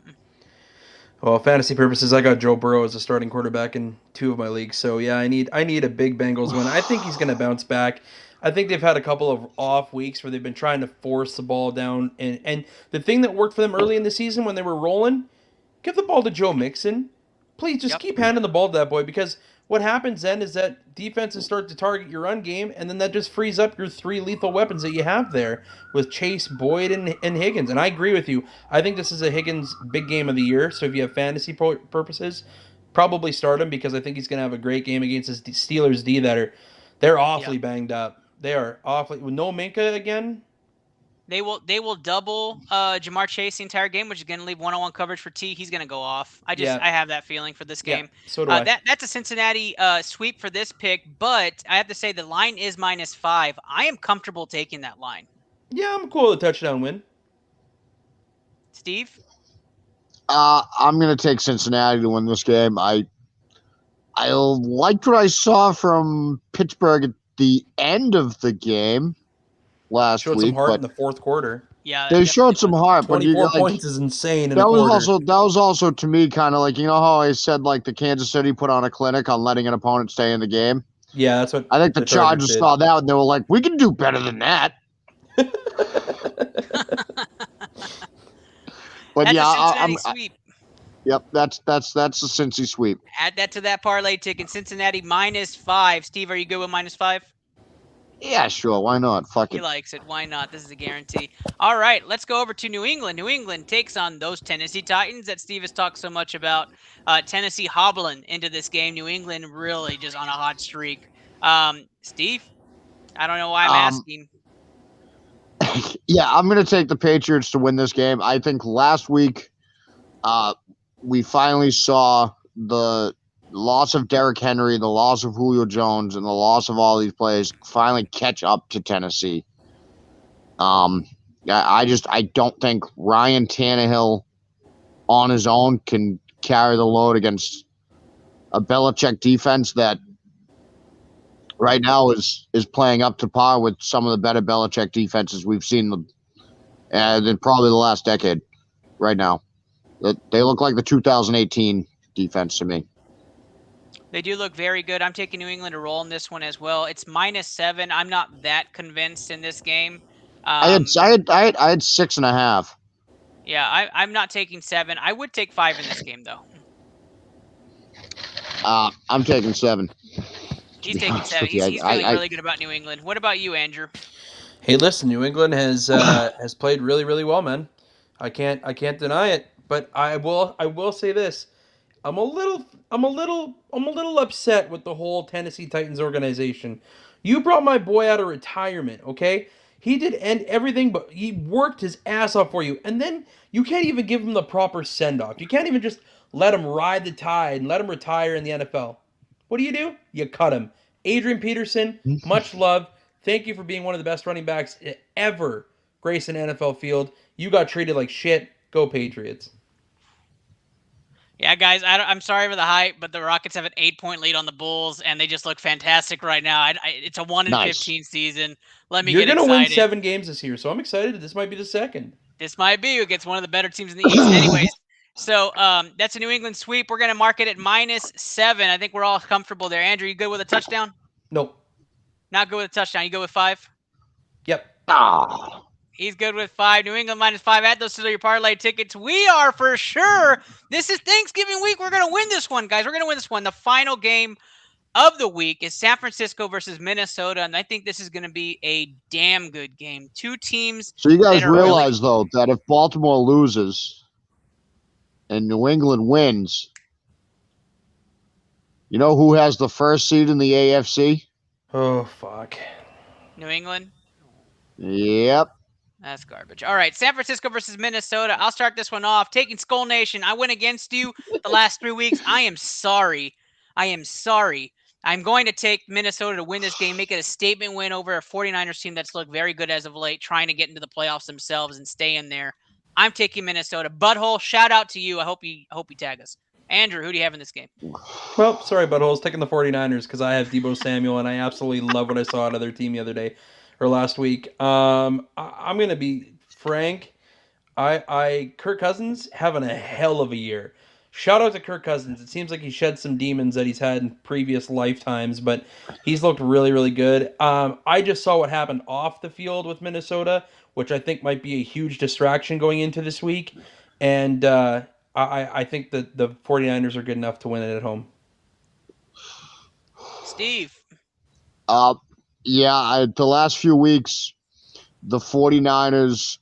Well, fantasy purposes, I got Joe Burrow as a starting quarterback in 2 of my leagues. So yeah, I need a big Bengals win. I think he's going to bounce back. I think they've had a couple of off weeks where they've been trying to force the ball down, and the thing that worked for them early in the season when they were rolling, give the ball to Joe Mixon. Please just keep handing the ball to that boy, because what happens then is that defenses start to target your run game, and then that just frees up your 3 lethal weapons that you have there with Chase, Boyd, and Higgins. And I agree with you. I think this is a Higgins big game of the year. So if you have fantasy purposes, probably start him, because I think he's going to have a great game against this Steelers D they're awfully banged up. They are awfully with no Minka again. They will double Jamar Chase the entire game, which is going to leave one-on-one coverage for T. He's going to go off. I have that feeling for this game. So do I. That's a Cincinnati sweep for this pick, but I have to say the line is -5. I am comfortable taking that line. Yeah, I'm cool with a touchdown win. Steve? I'm going to take Cincinnati to win this game. I liked what I saw from Pittsburgh at the end of the game last week. Showed some heart in the fourth quarter. Yeah, they showed some heart. 24 points is insane. That was also to me kind of like, you know how I said like the Kansas City put on a clinic on letting an opponent stay in the game. Yeah, that's what I think the Chargers saw that and they were like, we can do better than that. But that's yeah, a Cincinnati sweep. Yep, that's a Cincy sweep. Add that to that parlay ticket. Cincinnati -5. Steve, are you good with -5? Yeah, sure. Why not? Fuck it. He likes it. Why not? This is a guarantee. All right, let's go over to New England. New England takes on those Tennessee Titans that Steve has talked so much about. Tennessee hobbling into this game. New England really just on a hot streak. Steve, I don't know why I'm asking. Yeah, I'm going to take the Patriots to win this game. I think last week we finally saw the loss of Derrick Henry, the loss of Julio Jones, and the loss of all these players finally catch up to Tennessee. I don't think Ryan Tannehill on his own can carry the load against a Belichick defense that right now is playing up to par with some of the better Belichick defenses we've seen in probably the last decade right now. They look like the 2018 defense to me. They do look very good. I'm taking New England to roll in this one as well. It's -7. I'm not that convinced in this game. I had 6.5. Yeah, I'm not taking 7. I would take 5 in this game though. I'm taking 7. He's taking 7. He's feeling really good about New England. What about you, Andrew? Hey, listen, New England has played really, really well, man. I can't deny it. But I will say this: I'm a little upset with the whole Tennessee Titans organization. You brought my boy out of retirement, okay? He did end everything, but he worked his ass off for you, and then you can't even give him the proper send off. You can't even just let him ride the tide and let him retire in the NFL. What do? You cut him. Adrian Peterson, much love. Thank you for being one of the best running backs ever grace an NFL field. You got treated like shit. Go Patriots. Yeah, guys, I'm sorry for the hype, but the Rockets have an 8-point lead on the Bulls, and they just look fantastic right now. It's a 1-15 season. Let me get excited. You're going to win 7 games this year, so I'm excited. This might be the second. This might be against one of the better teams in the East anyways. So that's a New England sweep. We're going to mark it at -7. I think we're all comfortable there. Andrew, you good with a touchdown? Nope. Not good with a touchdown. You good with 5? Yep. He's good with 5. New England -5. Add those to your parlay tickets. We are for sure. This is Thanksgiving week. We're going to win this one, guys. We're going to win this one. The final game of the week is San Francisco versus Minnesota, and I think this is going to be a damn good game. Two teams. So you guys realize, though, that if Baltimore loses and New England wins, you know who has the first seed in the AFC? Oh, fuck. New England? Yep. That's garbage. All right, San Francisco versus Minnesota. I'll start this one off. Taking Skull Nation. I went against you the last 3 weeks. I am sorry. I'm going to take Minnesota to win this game, make it a statement win over a 49ers team that's looked very good as of late, trying to get into the playoffs themselves and stay in there. I'm taking Minnesota. Butthole, shout out to you. I hope you tag us. Andrew, who do you have in this game? Well, sorry, Butthole's taking the 49ers because I have Deebo Samuel, and I absolutely love what I saw out of their team the other day. Or last week. I'm going to be frank. Kirk Cousins having a hell of a year. shout out to Kirk Cousins. It seems like he shed some demons that he's had in previous lifetimes, but he's looked really, really good. I just saw what happened off the field with Minnesota, which I think might be a huge distraction going into this week. And I think that the 49ers are good enough to win it at home. Steve. Yeah, the last few weeks, the 49ers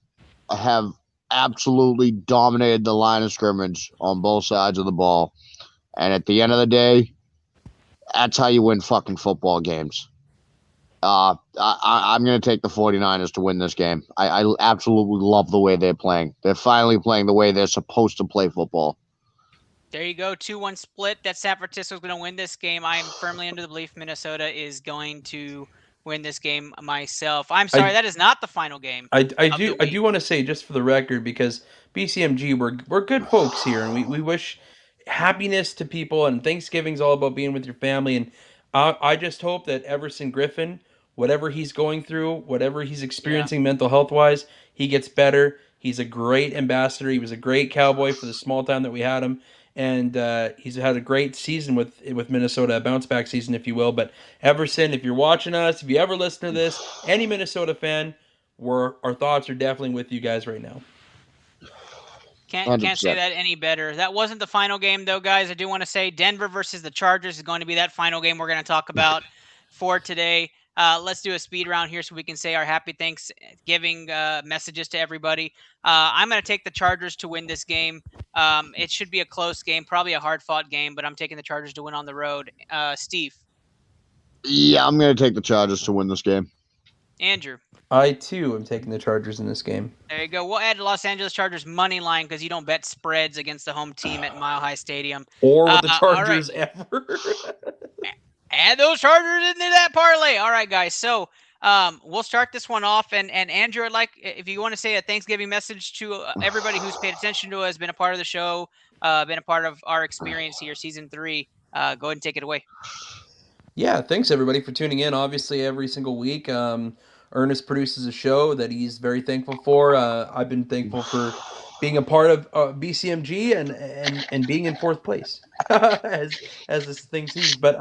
have absolutely dominated the line of scrimmage on both sides of the ball. And at the end of the day, that's how you win fucking football games. I'm going to take the 49ers to win this game. I absolutely love the way they're playing. They're finally playing the way they're supposed to play football. There you go, 2-1 split. That San Francisco's going to win this game. I am firmly under the belief Minnesota is going to win this game myself. I'm sorry, that is not the final game. I do want to say, just for the record, because BCMG, we're good folks here, and we wish happiness to people, and Thanksgiving's all about being with your family. And I just hope that Everson Griffin, whatever he's going through, whatever he's experiencing mental health wise, he gets better. He's a great ambassador. He was a great Cowboy for the small time that we had him. And he's had a great season with Minnesota, a bounce back season, if you will. But Everson, if you're watching us, if you ever listen to this, any Minnesota fan, our thoughts are definitely with you guys right now. Can't say that any better. That wasn't the final game, though, guys. I do want to say Denver versus the Chargers is going to be that final game we're going to talk about for today. Let's do a speed round here so we can say our happy Thanksgiving messages to everybody. I'm going to take the Chargers to win this game. It should be a close game, probably a hard-fought game, but I'm taking the Chargers to win on the road. Steve? Yeah, I'm going to take the Chargers to win this game. Andrew? I, too, am taking the Chargers in this game. There you go. We'll add Los Angeles Chargers money line because you don't bet spreads against the home team at Mile High Stadium. Or with the Chargers ever. Add those Chargers into that parlay. All right, guys. So we'll start this one off. And Andrew, I'd like, if you want to say a Thanksgiving message to everybody who's paid attention to us, been a part of the show, been a part of our experience here, season 3, go ahead and take it away. Yeah, thanks everybody for tuning in. Obviously, every single week, Ernest produces a show that he's very thankful for. I've been thankful for being a part of BCMG and being in 4th place as this thing seems. But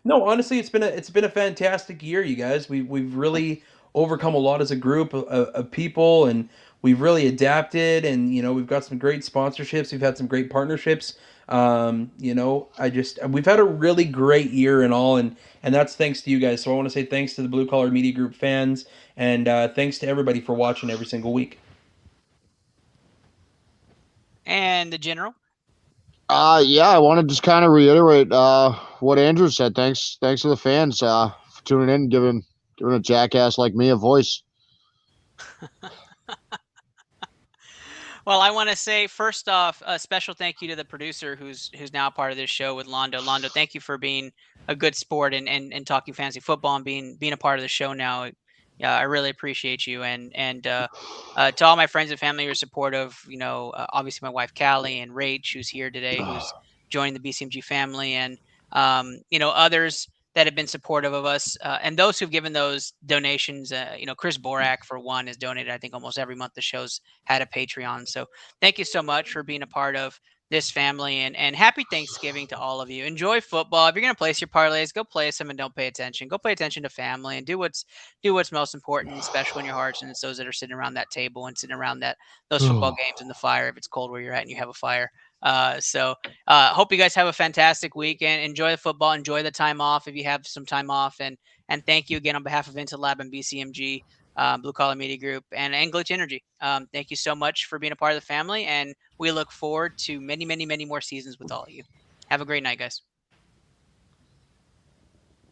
no, honestly, it's been a fantastic year, you guys. We've really overcome a lot as a group of people, and we've really adapted. And we've got some great sponsorships. We've had some great partnerships. We've had a really great year and all, and that's thanks to you guys. So I want to say thanks to the Blue Collar Media Group fans, and thanks to everybody for watching every single week. And the general? Yeah, I want to just kind of reiterate what Andrew said. Thanks to the fans for tuning in, giving a jackass like me a voice. Well, I want to say, first off, a special thank you to the producer who's now a part of this show with Londo. Londo, thank you for being a good sport and talking fantasy football and being a part of the show now. Yeah, I really appreciate you. And to all my friends and family who are supportive, obviously my wife, Callie, and Rach, who's here today, who's joining the BCMG family, and, others that have been supportive of us, and those who've given those donations. Chris Borak, for one, has donated, I think, almost every month the show's had a Patreon. So thank you so much for being a part of this family, and happy Thanksgiving to all of you. Enjoy football. If you're going to place your parlays, go place them and don't pay attention. Go pay attention to family and do what's most important, especially in your hearts. And it's those that are sitting around that table and sitting around those football games in the fire, if it's cold where you're at and you have a fire. Hope you guys have a fantastic weekend. Enjoy the football. Enjoy the time off if you have some time off. And thank you again on behalf of Intelab and BCMG, Blue Collar Media Group, and Glitch Energy. Thank you so much for being a part of the family. And we look forward to many, many, many more seasons with all of you. Have a great night, guys.